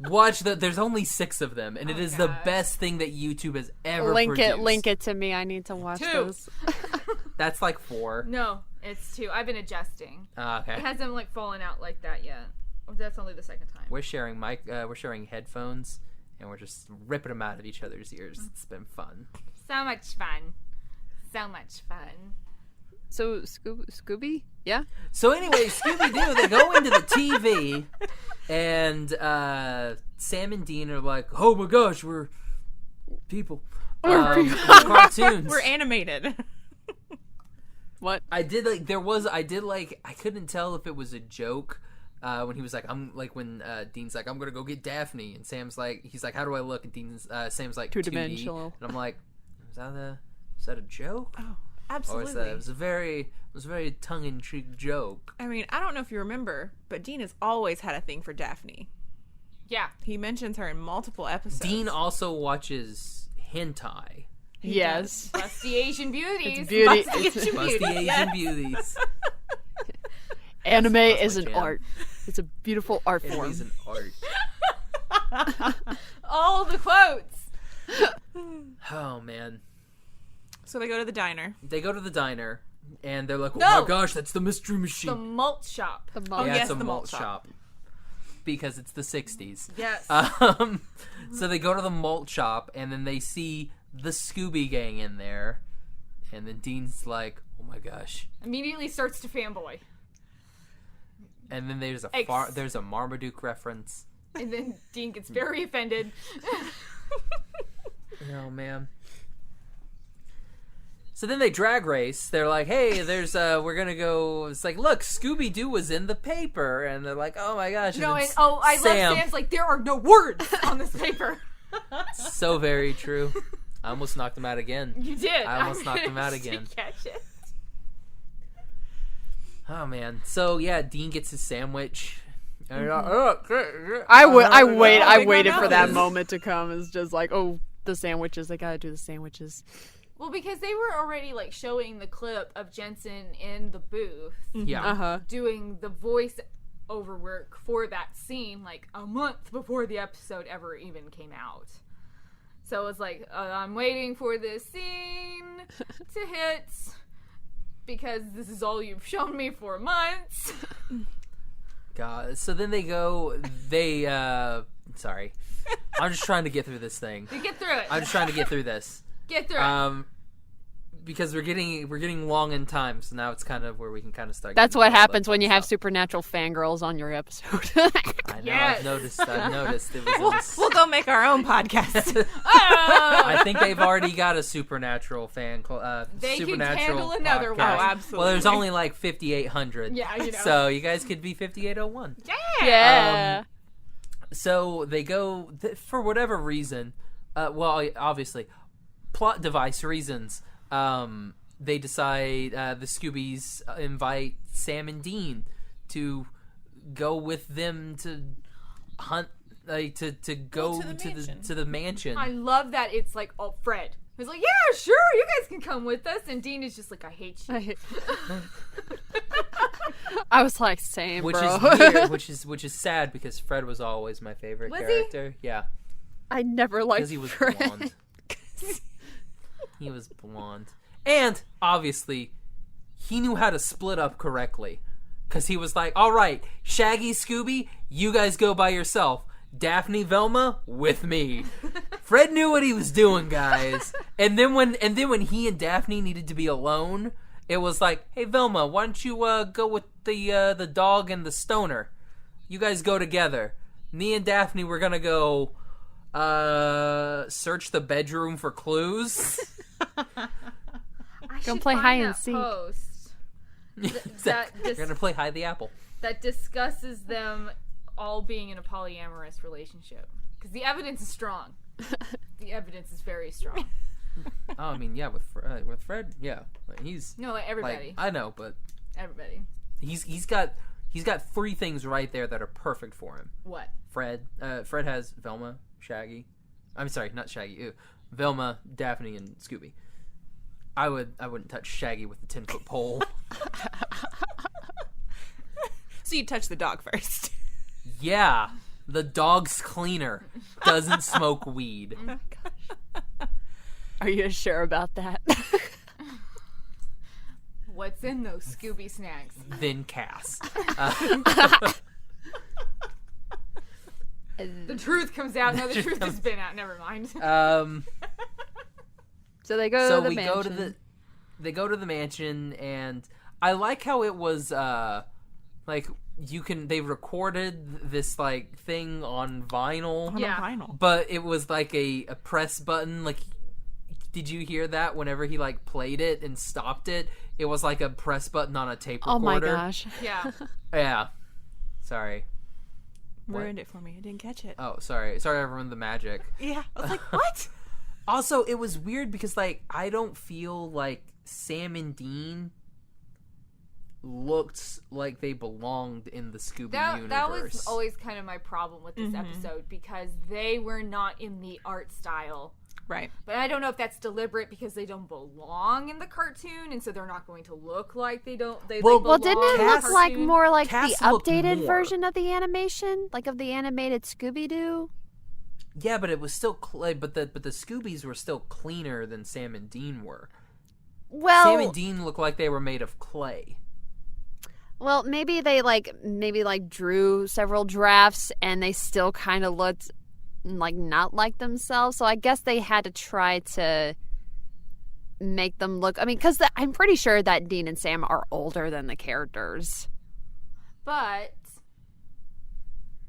Watch that. There's only 6 of them, and it is the best thing that YouTube has ever produced. Link it to me. I need to watch 2. those. That's like 4. No, it's 2. I've been adjusting. Okay. It hasn't like fallen out like that yet. That's only the second time. We're sharing we're sharing headphones, and we're just ripping them out of each other's ears. It's been fun. So much fun. So much fun. So Scooby? Yeah. So anyway, Scooby-Doo, they go into the TV, and Sam and Dean are like, "Oh my gosh, we're people. We're cartoons. We're animated." What? I couldn't tell if it was a joke. When he was like, when Dean's like, "I'm gonna go get Daphne," and Sam's like, he's like, "How do I look?" And Sam's like, 2D. And I'm like, is that a joke? Oh, absolutely. Or it was a very tongue-in-cheek joke. I mean, I don't know if you remember, but Dean has always had a thing for Daphne. Yeah. He mentions her in multiple episodes. Dean also watches hentai. Yes. Busty Asian beauties. It's beauty. Busty Asian beauties. Anime That's is my an jam. art. It's a beautiful art Anime form. is an art. All the quotes. Oh man. So they go to the diner. They go to the diner, and they're like, "Oh No. my gosh, that's the mystery machine." The malt shop. Yeah, yes, it's a the malt malt shop. Because it's the 60s. Yes. So they go to the malt shop, and then they see the Scooby Gang in there. And then Dean's like, "Oh my gosh." Immediately starts to fanboy. And then there's a Marmaduke reference. And then Dean gets very offended. Oh, man. So then they drag race. They're like, "Hey, we're gonna go." It's like, "Look, Scooby-Doo was in the paper," and they're like, "Oh my gosh!" No, and and I love Sam's like, "There are no words on this paper." So very true. I almost knocked him out again. You did. I almost knocked him out again. Catch it. Oh man. So yeah, Dean gets his sandwich. I waited for that moment to come. It's just like, oh, the sandwiches. They gotta do the sandwiches. Well, because they were already like showing the clip of Jensen in the booth, Yeah. doing the voice over work for that scene like a month before the episode ever even came out. So it was like, I'm waiting for this scene to hit because this is all you've shown me for months. God. So then sorry. I'm just trying to get through this thing. You get through it. I'm just trying to get through this. Get through it. Because we're getting long in time, so now it's kind of where we can kind of start. That's what happens when you have supernatural fangirls on your episode. I know. Yes. I've noticed. It was. We'll go make our own podcast. I think they've already got a supernatural fan. They can supernatural handle another podcast. one. Oh, absolutely. Well, there's only like 5,800. Yeah, you know. So you guys could be 5,801. Yeah. So they go for whatever reason. Well, obviously, plot device reasons. They decide the Scoobies invite Sam and Dean to go with them to hunt, like to go to the mansion. I love that it's like, oh, Fred. He's like, yeah, sure, you guys can come with us. And Dean is just like, I hate you. I was like, same, which bro. is weird, which is sad because Fred was always my favorite character. He? Yeah, I never liked because he was Fred. blonde. He was blonde, and obviously, he knew how to split up correctly. Because he was like, "All right, Shaggy, Scooby, you guys go by yourself. Daphne, Velma, with me." Fred knew what he was doing, guys. And then when he and Daphne needed to be alone, it was like, "Hey, Velma, why don't you go with the dog and the stoner? You guys go together. Me and Daphne, we're gonna go search the bedroom for clues." I Go should play find hide and that seek. post You're gonna play hide the apple. That discusses them all being in a polyamorous relationship because the evidence is strong. The evidence is very strong. Oh, I mean, yeah, with Fred, yeah, he's like everybody. Like, I know, but everybody. He's got 3 things right there that are perfect for him. What? Fred has Velma, Shaggy. I'm sorry, not Shaggy. Ew. Velma, Daphne, and Scooby. I wouldn't touch Shaggy with a 10-foot pole. So you touch the dog first. Yeah, the dog's cleaner. Doesn't smoke weed. Oh my gosh. Are you sure about that? What's in those Scooby snacks? Then Cass. The truth comes out. No, the truth has been out. Never mind. So they go to the mansion. They go to the mansion, and I like how it was like they recorded this like thing on vinyl. Vinyl. But it was like a press button. Like, did you hear that whenever he like played it and stopped it? It was like a press button on a tape recorder. Oh my gosh. Yeah. Yeah. Sorry. Ruined it for me. I didn't catch it. Oh, sorry. Sorry, I ruined the magic. Yeah. I was like, what? Also, it was weird because, like, I don't feel like Sam and Dean looked like they belonged in the Scooby universe. That was always kind of my problem with this episode because they were not in the art style. Right. But I don't know if that's deliberate because they don't belong in the cartoon, and so they're not going to look like they don't. Well, didn't it look like more like Cass the updated version of the animation, like of the animated Scooby-Doo? Yeah, but it was still but the Scoobies were still cleaner than Sam and Dean were. Well, Sam and Dean looked like they were made of clay. Well, maybe they drew several drafts, and they still kind of looked like not like themselves, so I guess they had to try to make them look. I mean, because I'm pretty sure that Dean and Sam are older than the characters. But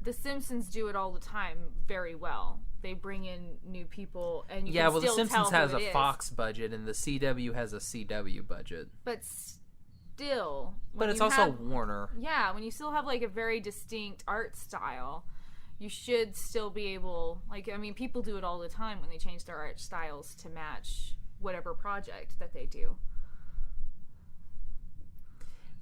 The Simpsons do it all the time very well. They bring in new people, and you can still The Simpsons tell has who a it is. Fox budget, and the CW has a CW budget. But still, But it's also Warner. Yeah, when you still have like a very distinct art style, you should still be able, like, I mean, people do it all the time when they change their art styles to match whatever project that they do.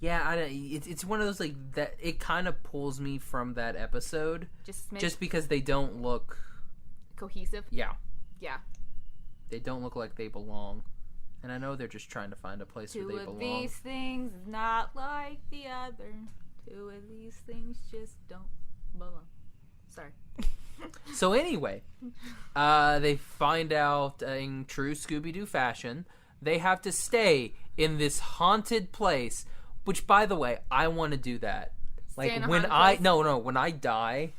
Yeah, it's one of those, like, that it kind of pulls me from that episode. Just because they don't look cohesive. Yeah. Yeah. They don't look like they belong. And I know they're just trying to find a place where they belong. Two of these things is not like the other. Two of these things just don't belong. Sorry. So anyway, they find out in true Scooby-Doo fashion, they have to stay in this haunted place. Which, by the way, I want to do that. Like when when I die,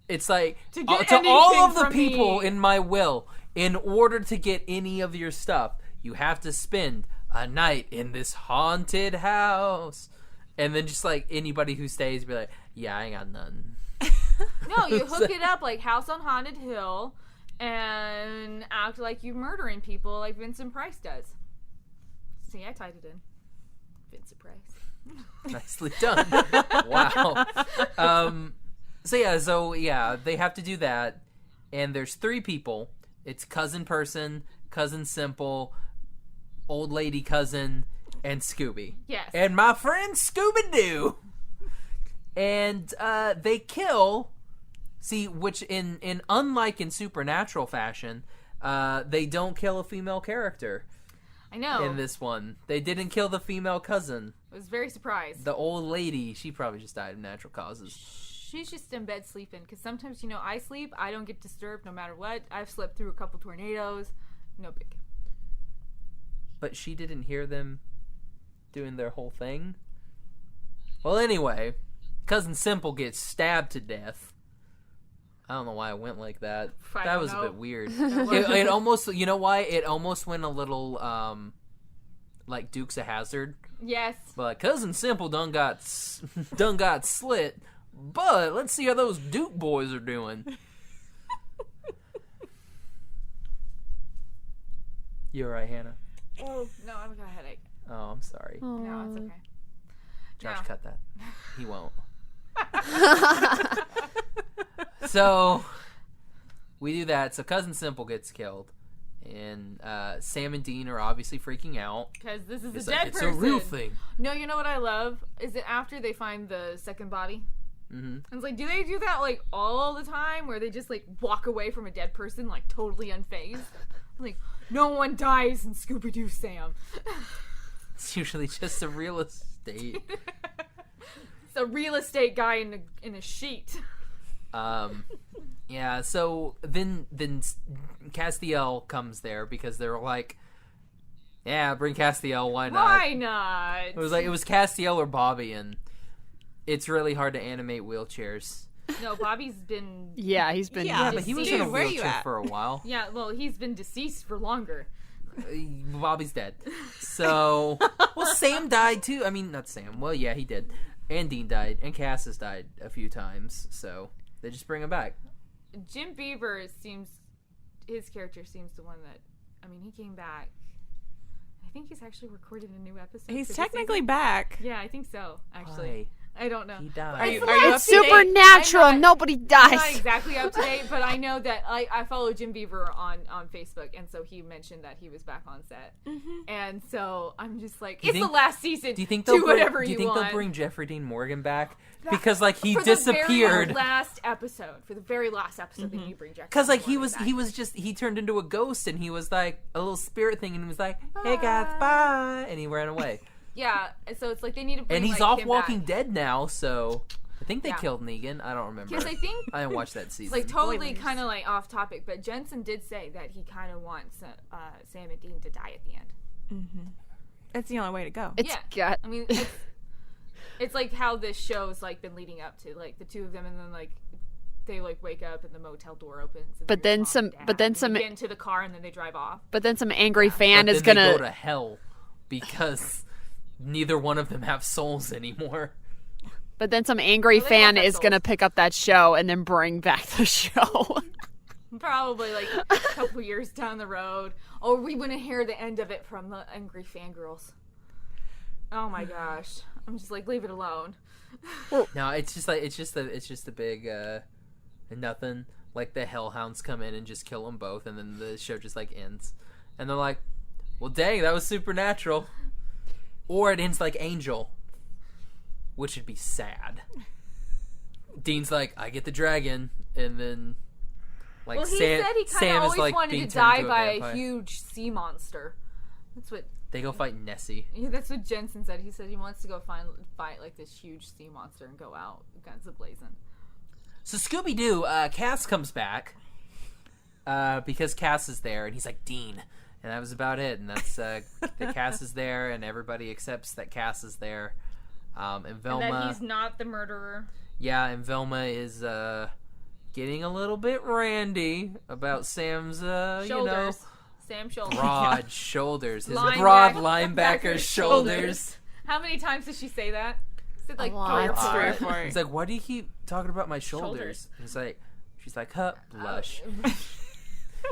it's like to all of the people in my will, in order to get any of your stuff, you have to spend a night in this haunted house. And then just like anybody who stays, be like, yeah, I ain't got none. No, you hook it up like House on Haunted Hill and act like you're murdering people like Vincent Price does. See, I tied it in. Vincent Price. Nicely done. Wow. So they have to do that. And there's 3 people. It's Cousin Person, Cousin Simple, Old Lady Cousin, and Scooby. Yes. And my friend Scooby-Doo. And they kill, which in unlike in Supernatural fashion, they don't kill a female character. I know. In this one, they didn't kill the female cousin. I was very surprised. The old lady, she probably just died of natural causes. She's just in bed sleeping, because sometimes, I sleep, I don't get disturbed no matter what. I've slept through a couple tornadoes. No big. But she didn't hear them doing their whole thing? Well, anyway, Cousin Simple gets stabbed to death. I don't know why I went like that. That was a bit weird. It almost, you know why? It almost went a little, like Dukes of Hazzard. Yes. But Cousin Simple done got slit. But let's see how those Duke boys are doing. You alright, Hannah? Oh, no, I've got a headache. Oh, I'm sorry. No, it's okay. Josh, No. cut that. He won't. So we do that. So Cousin Simple gets killed, and Sam and Dean are obviously freaking out Because this is It's a like, dead it's person. a real thing. No, you know what I love? Is it after they find the second body? Mm-hmm. It's like, do they do that like all the time, where they just like walk away from a dead person like totally unfazed? Like, no one dies in Scooby-Doo, Sam. It's usually just a real estate. It's a real estate guy in a sheet. Yeah. So then Castiel comes there because they're like, yeah, bring Castiel. Why not? Why not? It was Castiel or Bobby, and it's really hard to animate wheelchairs. No, Bobby's been. Yeah, he's been. Yeah, but he was in a where you wheelchair at? for a while. Yeah, well, he's been deceased for longer. Bobby's dead. So, well, Sam died too. I mean, not Sam. Well, yeah, he did. And Dean died, and Cass has died a few times. So they just bring him back. Jim Beaver his character seems the one that, I mean, he came back. I think he's actually recorded a new episode. He's for this technically season. back. Yeah, I think so. Actually, Why? I don't know. He died. Are you It's up to date? supernatural. I'm not- Nobody I'm not dies. exactly up to date, but I know that I follow Jim Beaver on Facebook, and so he mentioned that he was back on set, and so I'm just like, you it's think- the last season. Do you think do they'll bring, whatever do you you think want. they'll bring Jeffrey Dean Morgan back? Because like he for disappeared. The very last episode, for the very last episode, that you bring Jeffrey. Because like Dean he Morgan was back. he turned into a ghost, and he was like a little spirit thing, and he was like, "Hey guys, bye," and he ran away. Yeah, so it's like they need to bring, And he's like, off him Walking back. Dead now, so I think they Yeah. killed Negan. I don't remember. Because I think I didn't watch that season. like totally kind of like off topic, but Jensen did say that he kind of wants Sam and Dean to die at the end. That's the only way to go. It's got. I mean, it's like how this show's like been leading up to, like the two of them, and then like they like wake up and the motel door opens. And But there's then Mom some- and Dad, but then and some- they get into the car and then they drive off. But then some angry fan But is then they gonna. go to hell because neither one of them have souls anymore. But then some angry Well, they fan both have is gonna souls. pick up that show and then bring back the show. Probably like a couple years down the road, or we wouldn't hear the end of it from the angry fangirls. Oh my gosh, I'm just like, leave it alone. No, it's just the big nothing. Like the hellhounds come in and just kill them both, and then the show just like ends, and they're like, "Well, dang, that was supernatural," or it ends like Angel, which would be sad. Dean's like, "I get the dragon," and then like Well, he Sam, said he kind Sam of is always like wanted being to turned die into by vampire. a huge sea monster. That's what. They go fight Nessie. Yeah, that's what Jensen said. He said he wants to go fight like this huge sea monster and go out guns a-blazing. So Scooby-Doo, Cass comes back because Cass is there, and he's like, Dean. And that was about it. And that's the Cass is there, and everybody accepts that Cass is there. And Velma... And that he's not the murderer. Yeah, and Velma is getting a little bit randy about Sam's, Shoulders. Sam Shoulders. broad shoulders. His Linebacker- broad linebacker shoulders. How many times did she say that? She said like lot. 3 or 4. He's like, why do you keep talking about my shoulders? And it's like, she's like, huh, blush.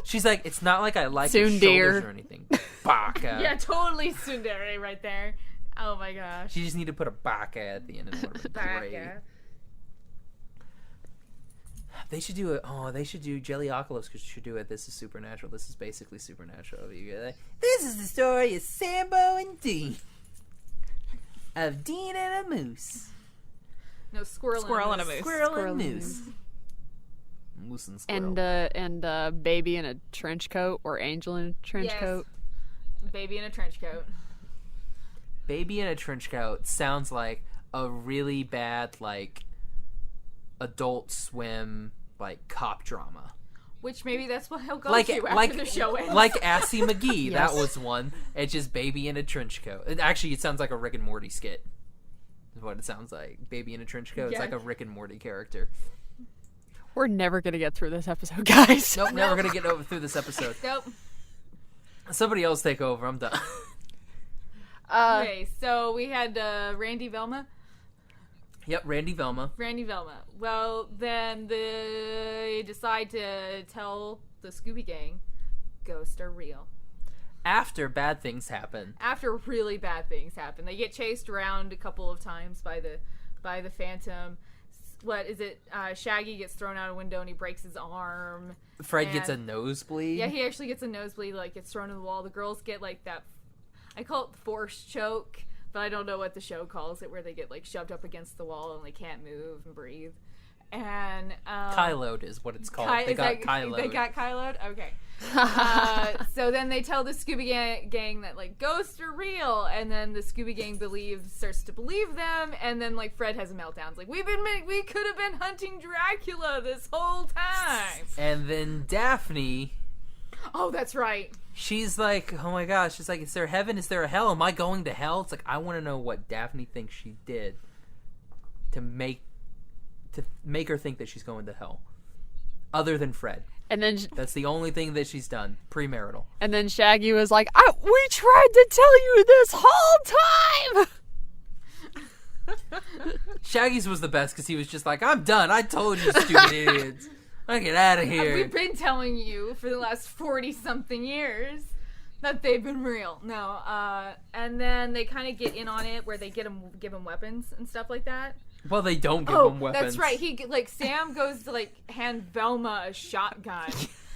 She's like, it's not like I like your Soon, shoulders dear. or anything. Baka. Yeah, totally tsundere right there. Oh my gosh. She just need to put a baka at the end of it. Baka. They should do it. Oh, they should do Jellyocalypse because should do it. This is supernatural. This is basically supernatural. You get that? This is the story of Sambo and Dean. Of Dean and a moose. No, squirrel and a moose. Squirrel Squirrel and and moose. Moose and squirrel. and baby in a trench coat or angel in a trench Yes. coat. Baby in a trench coat. Baby in a trench coat sounds like a really bad, like, Adult Swim, like, cop drama. Which maybe that's what he'll go Like, to after like, the show ends. like Assy McGee. Yes. That was one. It's just Baby in a trench coat. Actually, it sounds like a Rick and Morty skit. Is what it sounds like. Baby in a trench coat. It's Yeah. like a Rick and Morty character. We're never gonna get through this episode, guys. Nope, never gonna get over through this episode. Nope. Somebody else take over. I'm done. Okay, so we had Randy Velma. Yep, Randy Velma. Randy Velma. Well, then they decide to tell the Scooby Gang ghosts are real. after bad things happen. After really bad things happen. They get chased around a couple of times by the Phantom. What is it? Shaggy gets thrown out a window and he breaks his arm. Fred gets a nosebleed. Yeah, he actually gets a nosebleed, like gets thrown to the wall. The girls get like that, I call it the force choke, but I don't know what the show calls it, where they get like shoved up against the wall and they can't move and breathe. And Kyloed is what it's called. They got Kyloed. They got Kyloed? Okay. So then they tell the Scooby Gang that like ghosts are real, and then the Scooby Gang starts to believe them, and then like Fred has a meltdown. It's like we could have been hunting Dracula this whole time. And then Daphne. Oh, that's right. She's like, oh my gosh. She's like, is there heaven? Is there a hell? Am I going to hell? It's like, I want to know what Daphne thinks she did to make her think that she's going to hell, other than Fred. And then that's the only thing that she's done premarital. And then Shaggy was like, "We tried to tell you this whole time." Shaggy's was the best because he was just like, "I'm done. I told you, stupid idiots. I get out of here." We've been telling you for the last 40-something years that they've been real. No, and then they kind of get in on it where they give him weapons and stuff like that. Well, they don't give him weapons. That's right. Sam goes to hand Velma a shotgun.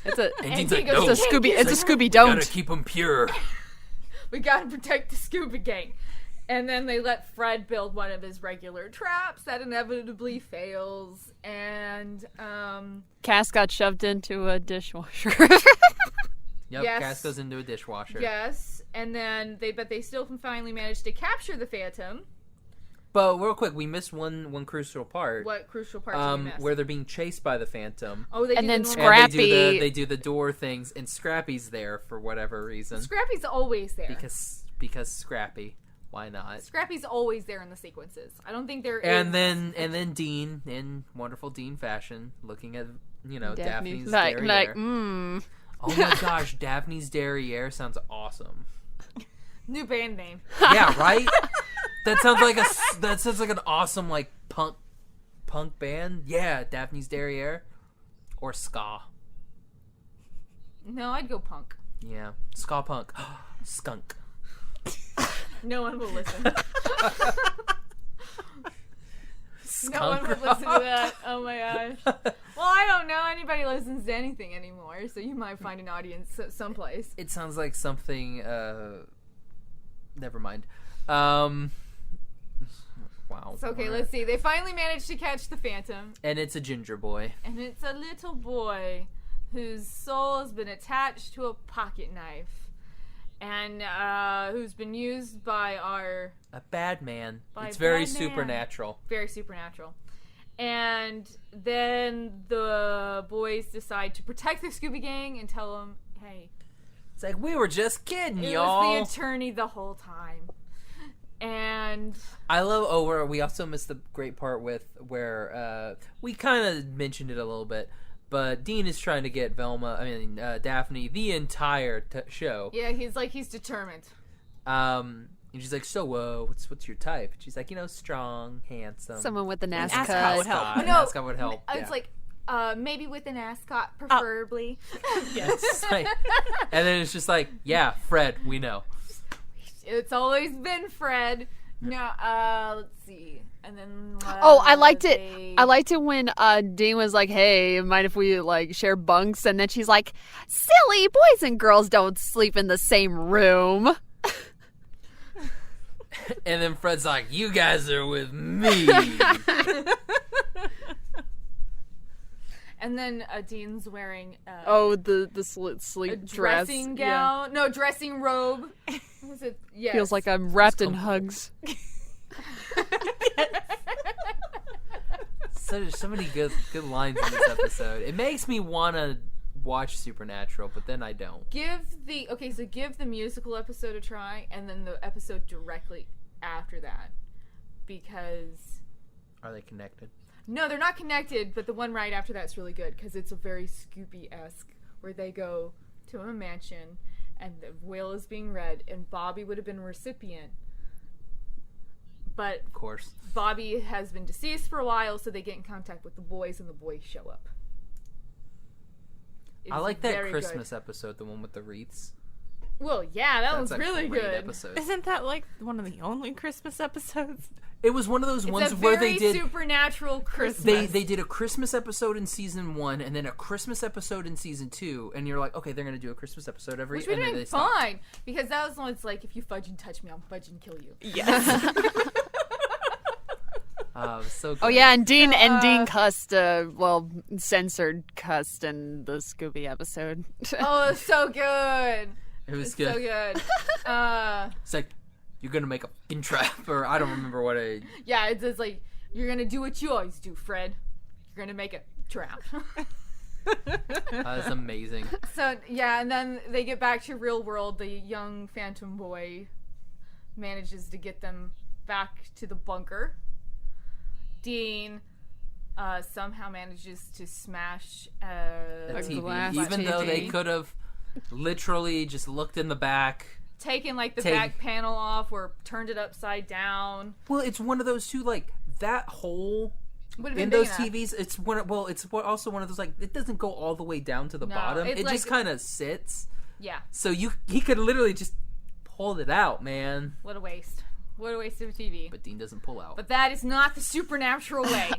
It's a Scooby. It's a Scooby don't. We gotta keep him pure. We gotta protect the Scooby Gang. And then they let Fred build one of his regular traps that inevitably fails. And Cass got shoved into a dishwasher. Yep, yes. Cass goes into a dishwasher. Yes, and then they still finally manage to capture the Phantom. But real quick, we missed one crucial part. What crucial part did we miss? Where they're being chased by the Phantom. Oh, and then Scrappy. They do the door things, and Scrappy's there for whatever reason. Scrappy's always there. Because Scrappy. Why not? Scrappy's always there in the sequences. I don't think there is. And then Dean, in wonderful Dean fashion, looking at Daphne's derriere. Oh my gosh, Daphne's derriere sounds awesome. New band name. Yeah, right. That sounds like an awesome punk band. Yeah, Daphne's derriere, or ska. No, I'd go punk. Yeah, ska punk. Skunk. No one will listen. No one would listen to that. Oh my gosh. Well, I don't know. Anybody listens to anything anymore, so you might find an audience someplace. It sounds like something. Never mind. Wow. It's okay, let's see. They finally managed to catch the Phantom. And it's a ginger boy. And it's a little boy whose soul has been attached to a pocket knife. And who's been used by a bad man. It's very supernatural. Very supernatural. And then the boys decide to protect the Scooby Gang and tell them, hey. It's like, we were just kidding, y'all. It was the attorney the whole time. And I love we also missed the great part where we kind of mentioned it a little bit, but Dean is trying to get Daphne the entire show. Yeah, he's determined. And she's like, so what's your type? And she's like, strong, handsome, someone with an ass cut would help. An ascot would help. It's like maybe with an ascot, preferably. Yes. And then it's just like, yeah, Fred, we know. It's always been Fred. No, let's see. And then I liked it. I liked it when Dean was like, "Hey, mind if we share bunks?" And then she's like, "Silly, boys and girls don't sleep in the same room." And then Fred's like, "You guys are with me." And then Dean's wearing the sleep dress, dressing gown. Yeah. No, dressing robe. Was it? Yes. Feels like I'm wrapped in hugs. So many good lines in this episode. It makes me want to watch Supernatural, but then I don't. Give the musical episode a try, and then the episode directly after that, because are they connected? No, they're not connected, but the one right after that's really good because it's a very Scooby-esque, where they go to a mansion and the will is being read, and Bobby would have been a recipient. But of course, Bobby has been deceased for a while, so they get in contact with the boys, and the boys show up. I like that Christmas episode, the one with the wreaths. Well, yeah, that was a really great good. episode. Isn't that like one of the only Christmas episodes? It was one of those It's ones a where very they did supernatural Christmas. They did a Christmas episode in season 1 and then a Christmas episode in season 2, and you're like, okay, they're gonna do a Christmas episode every. Which would and have then been they stopped. fine because that was the one. It's like if you fudge and touch me, I'll fudge and kill you. Yes. So good. Oh yeah, and Dean cussed, censored cussed in the Scooby episode. Oh, it's so good. It was It's good. so good. It's like you're gonna make a fucking trap, or I don't remember what I. Yeah, it's like you're gonna do what you always do, Fred. You're gonna make a trap. That's amazing. So yeah, and then they get back to real world. The young Phantom Boy manages to get them back to the bunker. Dean somehow manages to smash The a TV, glass even though they TV. could have literally just looked in the back. taken like the back panel off or turned it upside down. Well, it's one of those two, like that hole Would've in been those big enough. TVs. It's one. Well, it's also one of those, like, it doesn't go all the way down to the No, bottom. it's It like- just kind of sits. Yeah. So he could literally just pull it out, man. What a waste. What a waste of a TV. But Dean doesn't pull out. But that is not the supernatural way.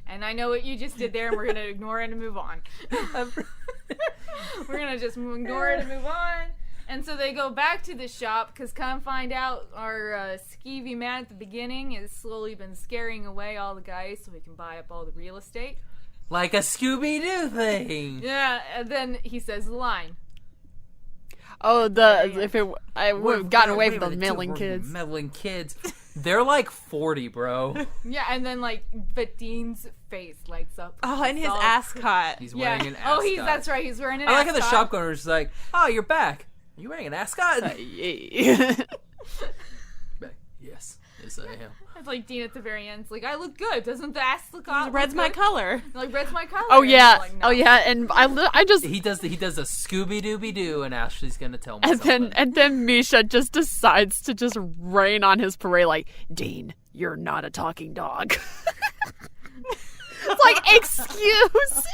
And I know what you just did there, and we're going to ignore it and move on. We're going to just ignore it and move on. And so they go back to the shop, because come find out our skeevy man at the beginning has slowly been scaring away all the guys so he can buy up all the real estate. Like a Scooby-Doo thing. Yeah, and then he says the line. Oh, I would have gotten away from the meddling kids. Meddling kids. They're like 40, bro. Yeah, and then but Dean's face lights up. Oh, and his All- ascot. He's wearing an Oh, ascot. that's right. He's wearing an I like how ascot. the shop owner's like, "Oh, you're back. Are you wearing an ascot?" Yeah. Yes, yes, I am. It's like Dean at the very end. It's like, I look good. Doesn't the ass look hot? Red's my color. Like, red's my color. Oh And yeah. I'm like, no. Oh yeah. And I just He does a Scooby-Dooby-Doo, and Ashley's gonna tell me something. and then Misha just decides to just rain on his parade like, Dean, you're not a talking dog. It's like, excuse.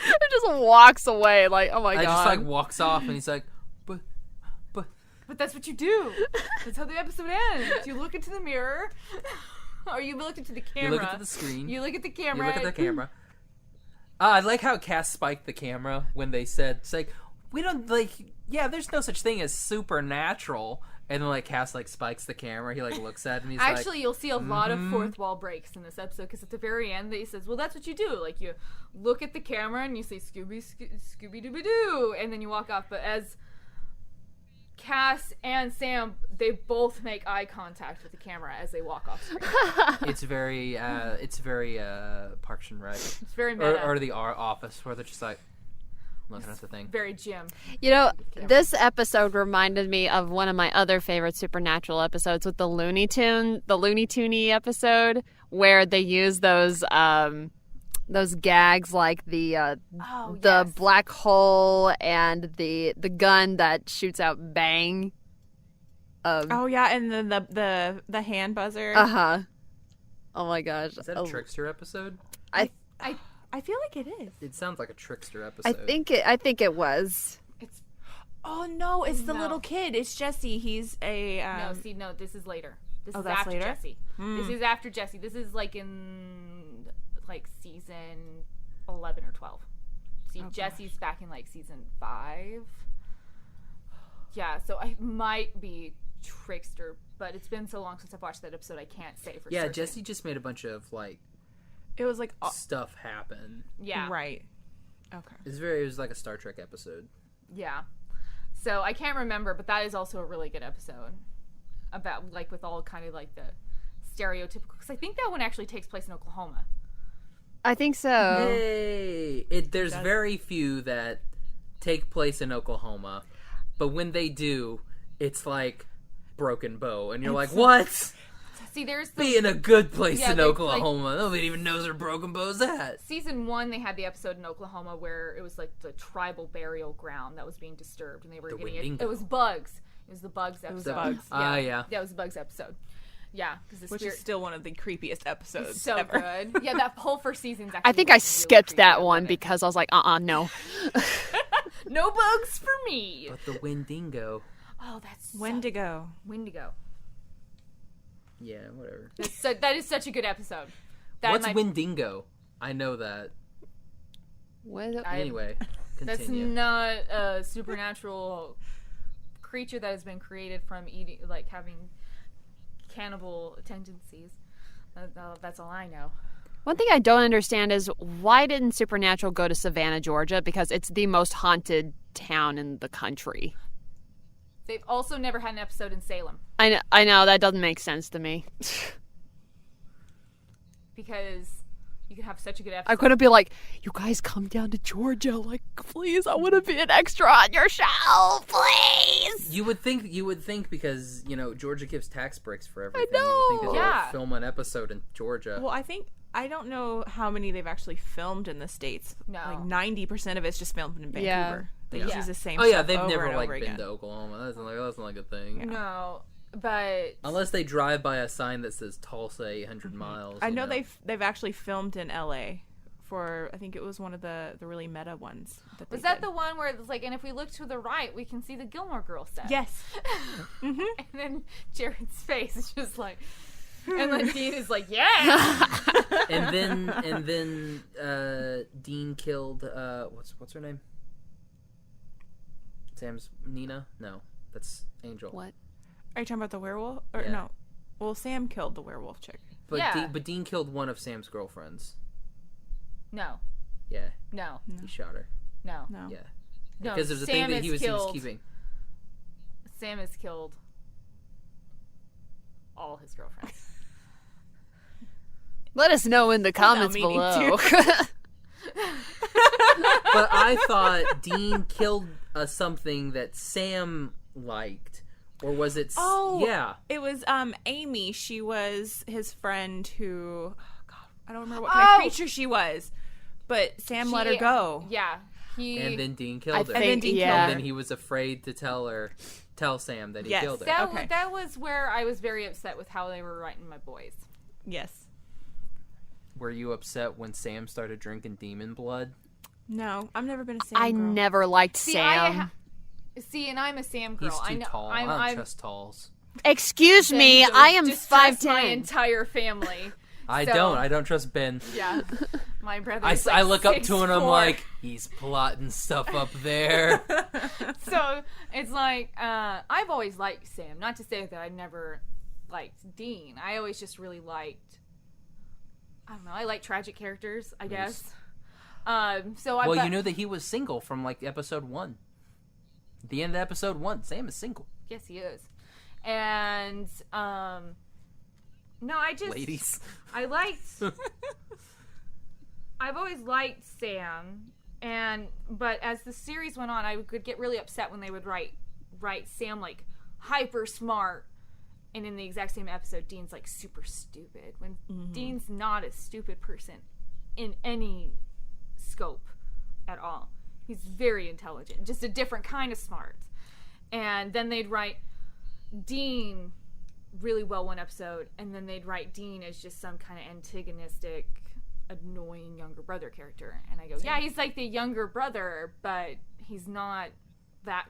It just walks away like, oh my I god. just like walks off, and he's like, But that's what you do. That's how the episode ends. You look into the mirror, or you look into the camera. you look into the screen. You look at the You camera. look at the camera. I like how Cass spiked the camera when they said, it's like, we don't, like, yeah, there's no such thing as supernatural. And then, like, Cass, like, spikes the camera. He, like, looks at it, and he's like... Actually, you'll see a lot of fourth wall breaks in this episode, because at the very end, he says, well, that's what you do. Like, you look at the camera, and you say, Scooby-Dooby-Doo, and then you walk off. But as Cass and Sam, they both make eye contact with the camera as they walk off screen. It's very Parks and Rec. It's very meta. Or the Office, where they're just like looking at the thing. Very Jim. You know, this episode reminded me of one of my other favorite Supernatural episodes with the Looney Tuny episode, where they use those gags like the black hole and the gun that shoots out bang. Oh yeah, and then the hand buzzer. Oh my gosh. Is that a Trickster episode? I feel like it is. It sounds like a Trickster episode. I think it was. Oh no, it's the little kid. It's Jesse. He's a No, this is later. This Oh, is that's after later? Jesse. This is after Jesse. This is like in season 11 or 12. See, Jesse's back in like season 5. Yeah, so I might be Trickster, but it's been so long since I've watched that episode, I can't say for certain. Jesse just made a bunch of like It was like stuff happen. Yeah. right. Okay. It was like a Star Trek episode. Yeah. So I can't remember, but that is also a really good episode about like with all kind of like the stereotypical. Because I think that one actually takes place in Oklahoma. I think so. Yay! There's very few that take place in Oklahoma, but when they do, it's like Broken Bow, and you're like, what? See, there's Be in a good place in they, Oklahoma. Nobody even knows where Broken Bow's at. Season 1, they had the episode in Oklahoma where it was like the tribal burial ground that was being disturbed, and they were getting it. Wendigo. It was bugs. It was the bugs episode. Bugs. Yeah. Yeah, it was the bugs episode. Yeah, Which is still one of the creepiest episodes. so ever. good. Yeah, that whole first season's actually I think I really skipped creepy. that I one love it. because I was like, no. No bugs for me. But the Wendigo. Oh, that's Wendigo. Wendigo. Yeah, whatever. That is such a good episode. What's Wendigo? I know that. Anyway, continue. That's not a supernatural creature that has been created from eating, like having cannibal tendencies. That's all I know. One thing I don't understand is why didn't Supernatural go to Savannah, Georgia? Because it's the most haunted town in the country. They've also never had an episode in Salem. I know that doesn't make sense to me. Because you could have such a good episode. I couldn't be like, you guys come down to Georgia, like, please, I want to be an extra on your show, please. You would think because, Georgia gives tax breaks for everything. I know. You would think that they would film an episode in Georgia. Well, I don't know how many they've actually filmed in the States. No. Like 90% of it's just filmed in Vancouver. Yeah. They use the same Oh yeah, stuff they've over never and over been again. to Oklahoma. That's not like a thing. No, but Unless they drive by a sign that says Tulsa 800 miles. I know they've actually filmed in LA for, I think it was one of the really meta ones. Was that the one where it's like, and if we look to the right, we can see the Gilmore Girls set? Yes. And then Jared's face is just like, and then Dean is like, yeah. and then Dean killed what's her name? Sam's Nina? No, that's Angel. What? Are you talking about the werewolf? Or Yeah. no? Well, Sam killed the werewolf chick. But Yeah. but Dean killed one of Sam's girlfriends. No, Yeah, no, he shot her. no, No. Yeah, no. because it was a Sam thing that he was killed, keeping. Sam has killed all his girlfriends. Let us know in the comments meaning below. But I thought Dean killed something that Sam liked, or was it? Yeah, It was Amy. She was his friend who, oh God, I don't remember what kind of creature she was, but Sam let her go. Yeah, and then Dean killed her. And then Dean killed And her. then he was afraid to tell Sam that he Yes. killed her. that was where I was very upset with how they were writing my boys. Yes. Were you upset when Sam started drinking demon blood? No, I've never been a Sam I girl. never liked See, Sam. and I'm a Sam girl. He's too I know, tall. I don't trust talls. Excuse me, I am distrust my 5'10". entire family. I So- don't trust Ben. Yeah, my brother. I look up to him and I'm 6'4". like, he's plotting stuff up there. So it's like I've always liked Sam. Not to say that I never liked Dean. I always just really liked. I don't know. I like tragic characters, I guess. Well, you know that he was single from like episode 1. The end of episode 1, Sam is single. Yes, he is. And no, I just Ladies. I liked. I've always liked Sam, but as the series went on, I would get really upset when they would write Sam like hyper smart, and in the exact same episode, Dean's like super stupid. When Dean's not a stupid person in any scope at all. He's very intelligent, just a different kind of smart. And then they'd write Dean really well one episode, and then they'd write Dean as just some kind of antagonistic, annoying younger brother character. And I go, yeah, he's like the younger brother, but he's not that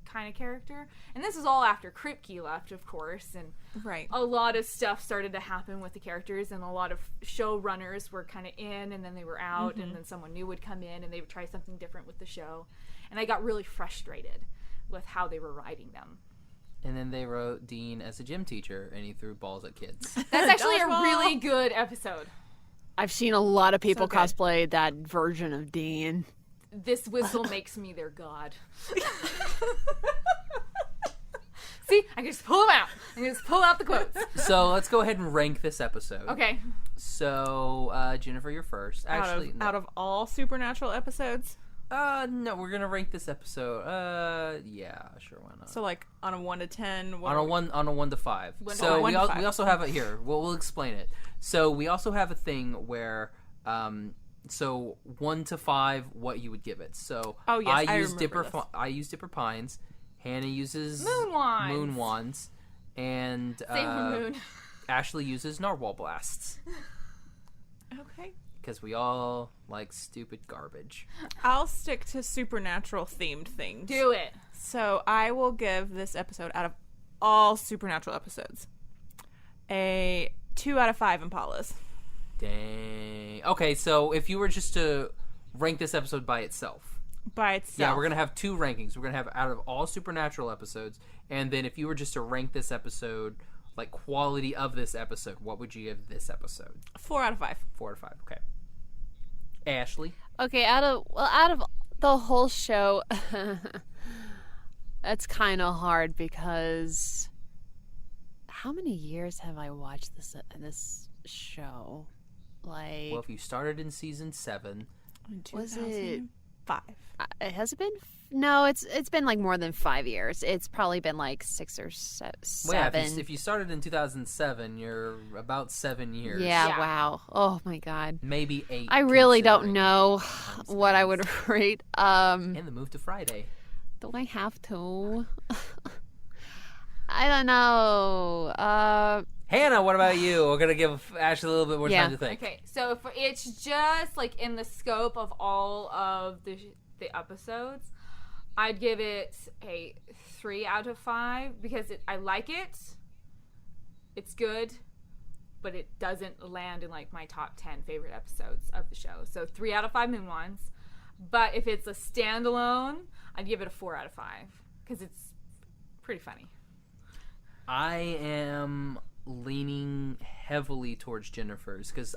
kind of character. And this is all after Kripke left, of course, and Right. a lot of stuff started to happen with the characters, and a lot of showrunners were kind of in, and then they were out, and then someone new would come in, and they would try something different with the show. And I got really frustrated with how they were writing them. And then they wrote Dean as a gym teacher, and he threw balls at kids. That's actually a Dodgeball. really good episode. I've seen a lot of people good. cosplay that version of Dean. This whistle makes me their god. See, I can just pull them out. I can just pull out the quotes. So let's go ahead and rank this episode. Okay. So, Jennifer, you're first. Actually, out of all Supernatural episodes, no, we're gonna rank this episode. Yeah, sure, why not? so like on a 1 to 10. on a 1 to 5. One to So five. we 1 to 5. we also have it here. We'll explain it. So we also have a thing where, so 1 to 5, what you would give it. So Oh, yes, I use remember this. I use Dipper Pines. Hannah uses Moon wands, and Save the moon. Ashley uses Narwhal blasts. Okay. because we all like stupid garbage. I'll stick to supernatural themed things. Do it. So I will give this episode, out of all supernatural episodes, a 2 out of 5 Impalas. Dang. Okay, so if you were just to rank this episode by itself. By itself. Yeah, we're going to have 2 rankings. We're going to have out of all supernatural episodes, and then if you were just to rank this episode, like quality of this episode, what would you give this episode? 4 out of 5. 4 out of 5, okay. Ashley? Okay, out of the whole show, that's kind of hard because how many years have I watched this show? Like, well, if you started in season 7, was it 5? Has it been? No, it's been like more than 5 years. It's probably been like 6 or 7. Well, yeah, if you started in 2007, you're about 7 years. Yeah, wow. Oh my God. Maybe 8. I really don't know what I would rate. And the move to Friday. Do I have to? I don't know. Hannah, what about you? We're gonna give Ashley a little bit more time to think. Okay, so if it's just like in the scope of all of the episodes, I'd give it a 3 out of 5 because I like it. It's good, but it doesn't land in like my top 10 favorite episodes of the show. So 3 out of 5 moon ones. But if it's a standalone, I'd give it a 4 out of 5 because it's pretty funny. I am leaning heavily towards Jennifer's because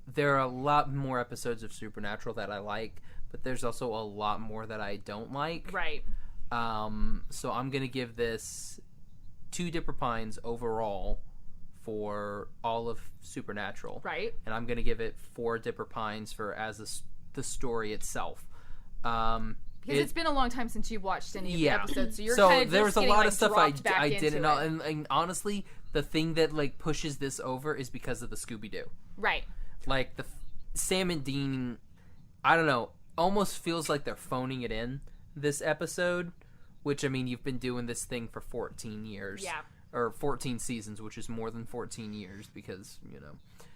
there are a lot more episodes of Supernatural that I like, but there's also a lot more that I don't like. Right. So I'm going to give this 2 Dipper Pines overall for all of Supernatural. Right. And I'm going to give it 4 Dipper Pines for the story itself. Because it's been a long time since you've watched any of the episodes, so you're so kind of there was a getting, lot like, of stuff I didn't know, and honestly, the thing that like pushes this over is because of the Scooby-Doo. Right. Like Sam and Dean, I don't know, almost feels like they're phoning it in this episode, which I mean you've been doing this thing for 14 years. Yeah. Or 14 seasons, which is more than 14 years because,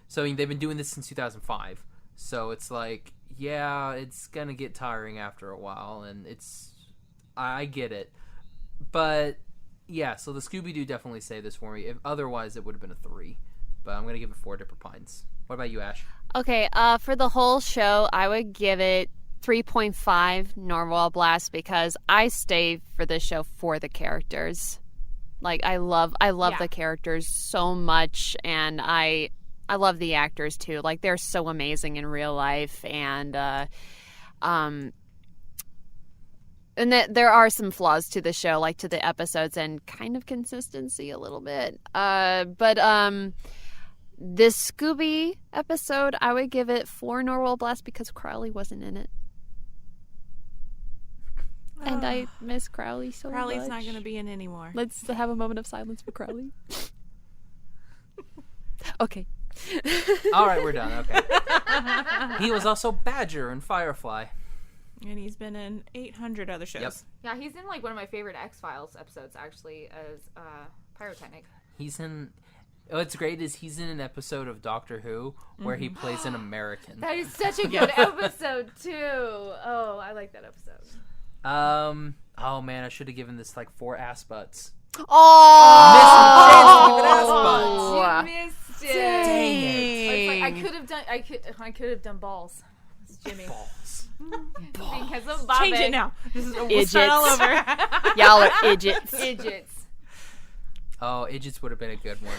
So I mean they've been doing this since 2005. So it's like, yeah, it's gonna get tiring after a while, and I get it. But, yeah, so the Scooby-Doo definitely saved this for me. Otherwise, it would have been a 3. But I'm gonna give it 4 Dipper Pines. What about you, Ash? Okay, for the whole show, I would give it 3.5 Normal Blast because I stay for this show for the characters. Like, I love the characters so much, and I love the actors too. Like, they're so amazing in real life, and there are some flaws to the show, like to the episodes and kind of consistency a little bit. But this Scooby episode, I would give it 4 Normal Blast because Crowley wasn't in it. And I miss Crowley so much. Crowley's not going to be in anymore. Let's have a moment of silence for Crowley. Okay. All right, we're done. Okay. He was also Badger in Firefly. And he's been in 800 other shows. Yep. Yeah, he's in like one of my favorite X-Files episodes actually as Pyrotechnic. He's in... What's great is he's in an episode of Doctor Who where he plays an American. That is such a good episode too. Oh, I like that episode. Oh man, I should have given this like 4 ass butts. Oh, you missed it. Dang it. Like, I could have done balls. It's Jimmy. Balls. Because of Bobby. Change it now. We'll start all over. Y'all are idiots. Idiots. Oh, Idiots would have been a good one.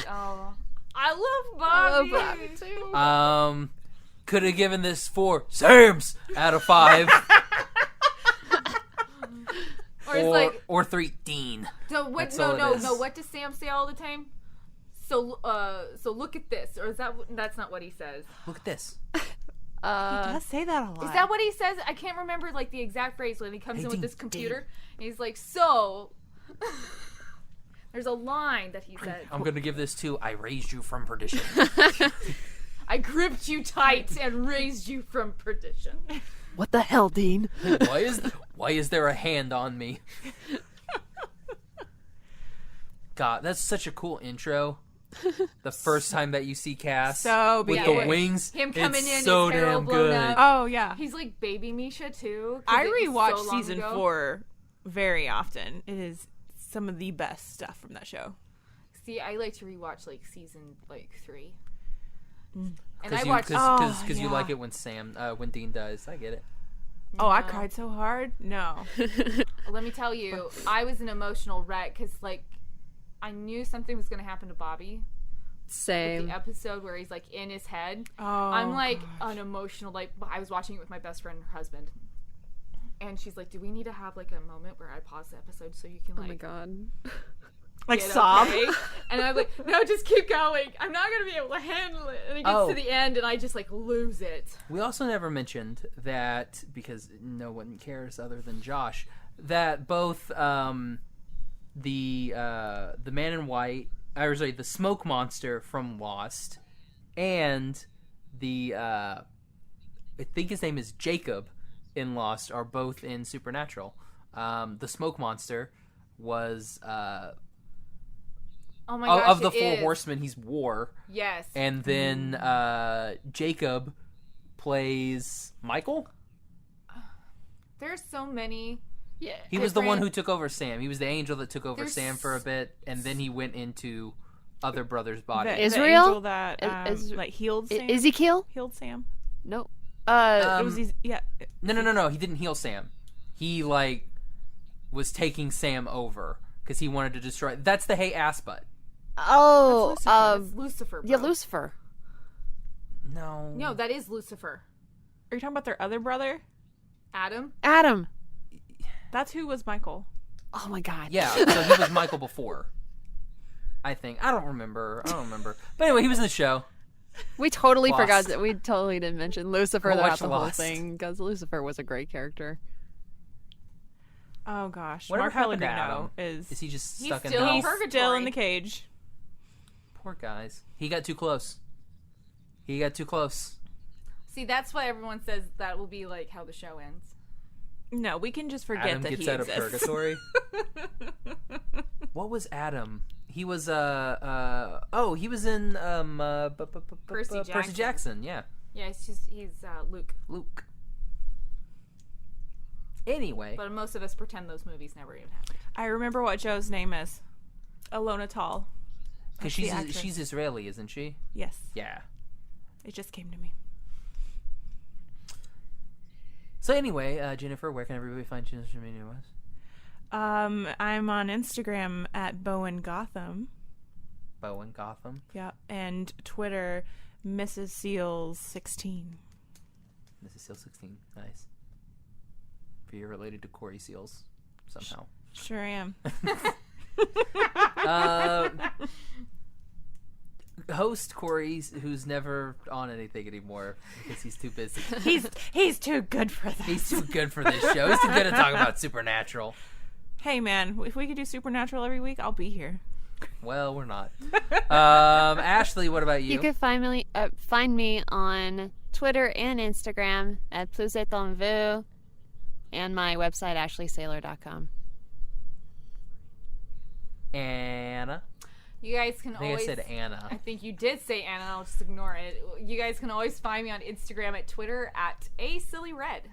Oh, I love Bobby. I love Bobby too. Could have given this 4 Sams out of 5. Or 3 Dean. So what? That's No. What does Sam say all the time? So look at this, or that's not what he says. Look at this. He does say that a lot. Is that what he says? I can't remember like the exact phrase when he comes in with this computer. And he's like, so. There's a line that he said. I'm gonna give this to I raised you from perdition. I gripped you tight and raised you from perdition. What the hell, Dean? Why is there a hand on me? God, that's such a cool intro. The first time that you see Cass So with good. the wings, Him coming it's in, so his hair all damn blown good. up. Oh yeah. He's like Baby Misha too. 'cause I it was rewatch so long season ago. 4 very often. It is some of the best stuff from that show. See, I like to rewatch like season 3. And Because I you, watched. you like it when when Dean does. I get it. Oh, I cried so hard. No. Let me tell you, I was an emotional wreck because like I knew something was going to happen to Bobby. Same. The episode where he's like in his head. Oh, I'm like an emotional. Like I was watching it with my best friend and her husband, and she's like, "Do we need to have like a moment where I pause the episode so you can like?" Oh my god. Like get sob. okay? And I'm like, no, just keep going. I'm not gonna be able to handle it. And it gets to the end, and I just like lose it. We also never mentioned that, because no one cares other than Josh, that both the Man in White, the smoke monster from Lost, and the I think his name is Jacob in Lost, are both in Supernatural. The smoke monster was Oh my gosh, of the it four is. horsemen, he's War. Yes. And then Jacob plays Michael. There's so many. Yeah. He was the one who took over Sam. He was the angel that took over Sam for a bit, and then he went into other brothers' bodies. The Israel? angel that like healed Sam. Ezekiel? Healed Sam. No. It was yeah. No. He didn't heal Sam. He like was taking Sam over because he wanted to destroy. That's the Hey Ass Butt. Oh, That's Lucifer. Bro. yeah, Lucifer. No. No, that is Lucifer. Are you talking about their other brother? Adam. That's who was Michael. Oh my god. Yeah, so he was Michael before. I think. I don't remember. But anyway, he was in the show. We totally Lost. forgot that we totally didn't mention Lucifer Go throughout watch the whole Lost. thing because Lucifer was a great character. Oh gosh. Whatever Mark happened to Pellegrino Adam? is Is he just He's stuck in still hell? in purgatory. still in the cage. Poor guys. He got too close. See, that's why everyone says that will be like how the show ends. No, we can just forget Adam that gets he out of exists. purgatory. What was Adam? He was he was in Percy Jackson. Yeah. Yeah, he's Luke. Anyway, But most of us pretend those movies never even happened. I remember what Joe's name is. Alona Tall. because That's the actress. she's Israeli, isn't she? Yes. Yeah. It just came to me. So anyway, Jennifer, where can everybody find you on social media? I'm on Instagram at Bowen Gotham. Bowen Gotham. Yeah, and Twitter, Mrs. Seals 16. Mrs. Seal 16. Nice. If you're related to Corey Seals somehow. Sure am. Host Corey, who's never on anything anymore because he's too busy. He's too good for this. He's too good for this show. He's too good at talking about Supernatural. Hey man, if we could do Supernatural every week, I'll be here. Well, we're not. Ashley, what about you? You can find me on Twitter and Instagram at Plus et en Vue, and my website ashleysailor.com. Anna. You guys can I think always. I said Anna. I think you did say Anna. I'll just ignore it. You guys can always find me on Instagram at Twitter at asillyred.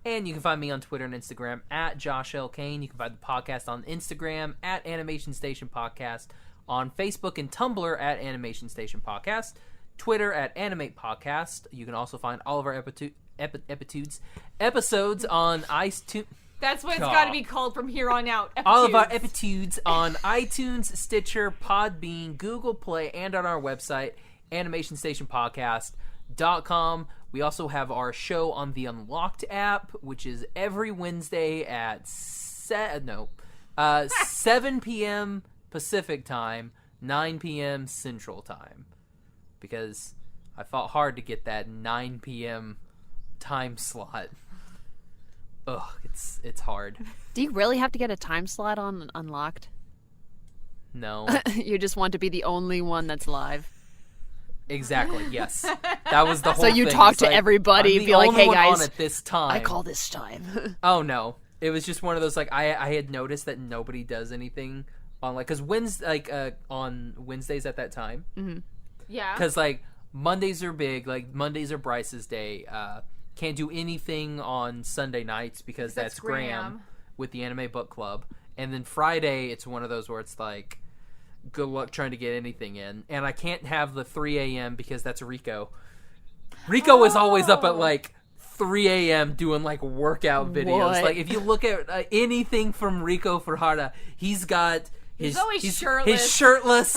And you can find me on Twitter and Instagram at Josh L. Kane. You can find the podcast on Instagram at Animation Station Podcast, on Facebook and Tumblr at Animation Station Podcast, Twitter at Animate Podcast. You can also find all of our episodes on iTunes. That's what it's got to be called from here on out. All of our episodes on iTunes, Stitcher, Podbean, Google Play, and on our website, animationstationpodcast.com. We also have our show on the Unlocked app, which is every Wednesday at 7 p.m. Pacific Time, 9 p.m. Central Time. Because I fought hard to get that 9 p.m. time slot. Ugh, it's hard. Do you really have to get a time slot on Unlocked? No. You just want to be the only one that's live. Exactly. Yes, that was the whole. So you thing. talk It's to like, everybody, I'm the be like, only "Hey one guys, on at this time. I call this time." Oh no, it was just one of those like I had noticed that nobody does anything on like because on Wednesdays at that time. Mm-hmm. Yeah. Because like Mondays are big. Like Mondays are Bryce's day. Can't do anything on Sunday nights because that's Graham with the Anime Book Club. And then Friday, it's one of those where it's like, good luck trying to get anything in. And I can't have the 3 a.m. because that's Rico. Rico is always up at like 3 a.m. doing like workout videos. What? Like if you look at anything from Rico Farhada, he's got he's shirtless. He's shirtless.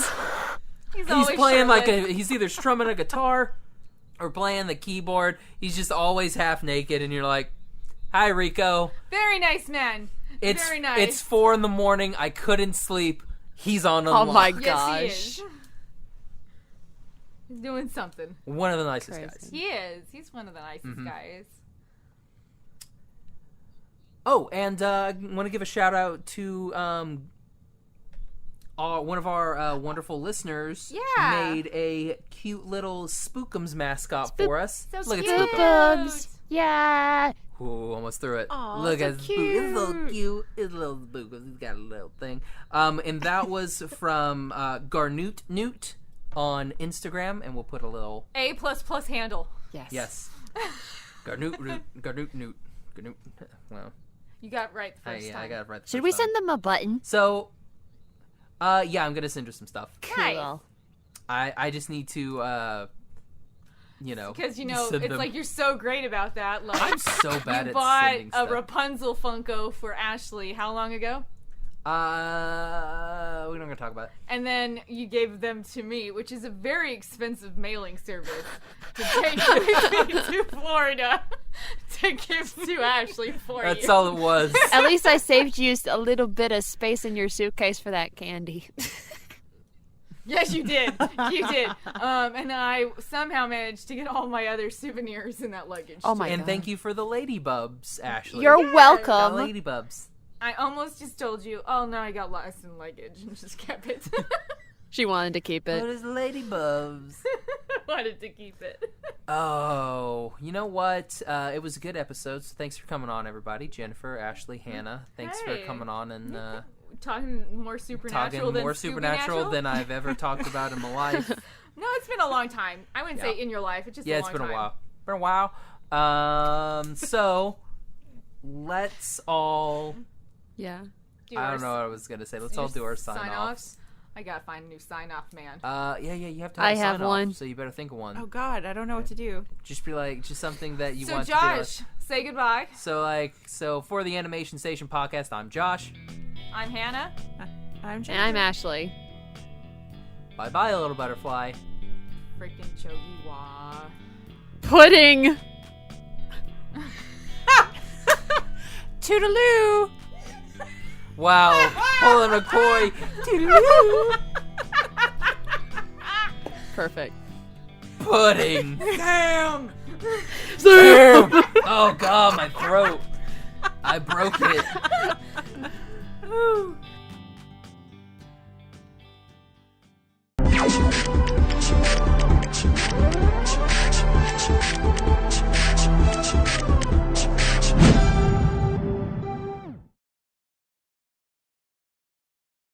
He's playing shirtless. he's either strumming a guitar or playing the keyboard. He's just always half naked, and you're like, "Hi, Rico." Very nice man. Very nice. It's 4 a.m. I couldn't sleep. He's on a Oh my line. gosh. Yes, he is. He's doing something. One of the nicest Crazy. guys. He is. He's one of the nicest guys. Oh, and I want to give a shout out to one of our wonderful listeners. Yeah. Made a cute little Spookums mascot for us. So Look cute. at Spookums. Spookums. Yeah. Ooh, almost threw it. Aw, Look so at Spookums. It's so cute. It's a little Spookums. He's got a little thing. And that was from Garnoot Newt on Instagram, and we'll put a little A++ handle. yes. Garnoot Newt. Garnoot. Well, You got it right the first time. I got it right. The Should first we time. send them a button? So, yeah, I'm gonna send her some stuff. Nice. I just need to, Because send it's them. like you're so great about that. Like, I'm so bad you at bought sending a stuff. Rapunzel Funko for Ashley how long ago? We're not gonna talk about it. And then you gave them to me, which is a very expensive mailing service to take with me to Florida to give to Ashley for That's you. all it was. At least I saved you a little bit of space in your suitcase for that candy. Yes, you did. You did. And I somehow managed to get all my other souvenirs in that luggage. Oh my too. And thank you for the ladybubs, Ashley. You're The welcome. ladybubs. I almost just told you, oh no, I got lost in luggage and just kept it. She wanted to keep What it. is ladybubs? Wanted to keep it. Oh, you know what? It was a good episode, so thanks for coming on, everybody. Jennifer, Ashley, Hannah, thanks for Hey. coming on and Talking more supernatural talking than more supernatural ScoobyNatural? than I've ever talked about in my life. No, it's been a long time. I wouldn't say Yeah. in your life. It's just Yeah, a it's long been time. a while. Been a while. So let's all. Yeah. I don't know what I was gonna say. Let's all do our sign-offs. I gotta find a new sign-off, man. Yeah, you have to. I Have a have sign-off, one. So you better think of one. Oh God, I don't know what to do. Just be like, just something that you So want to be like. Josh, say goodbye. So for the Animation Station podcast, I'm Josh. I'm Hannah. I'm And I'm Ashley. Bye bye, little butterfly. Freaking Chogi Wah. Pudding. Toodaloo. Wow, pulling a koi. Toodaloo. Perfect. Pudding. Damn! Damn. Oh god, my throat. I broke it.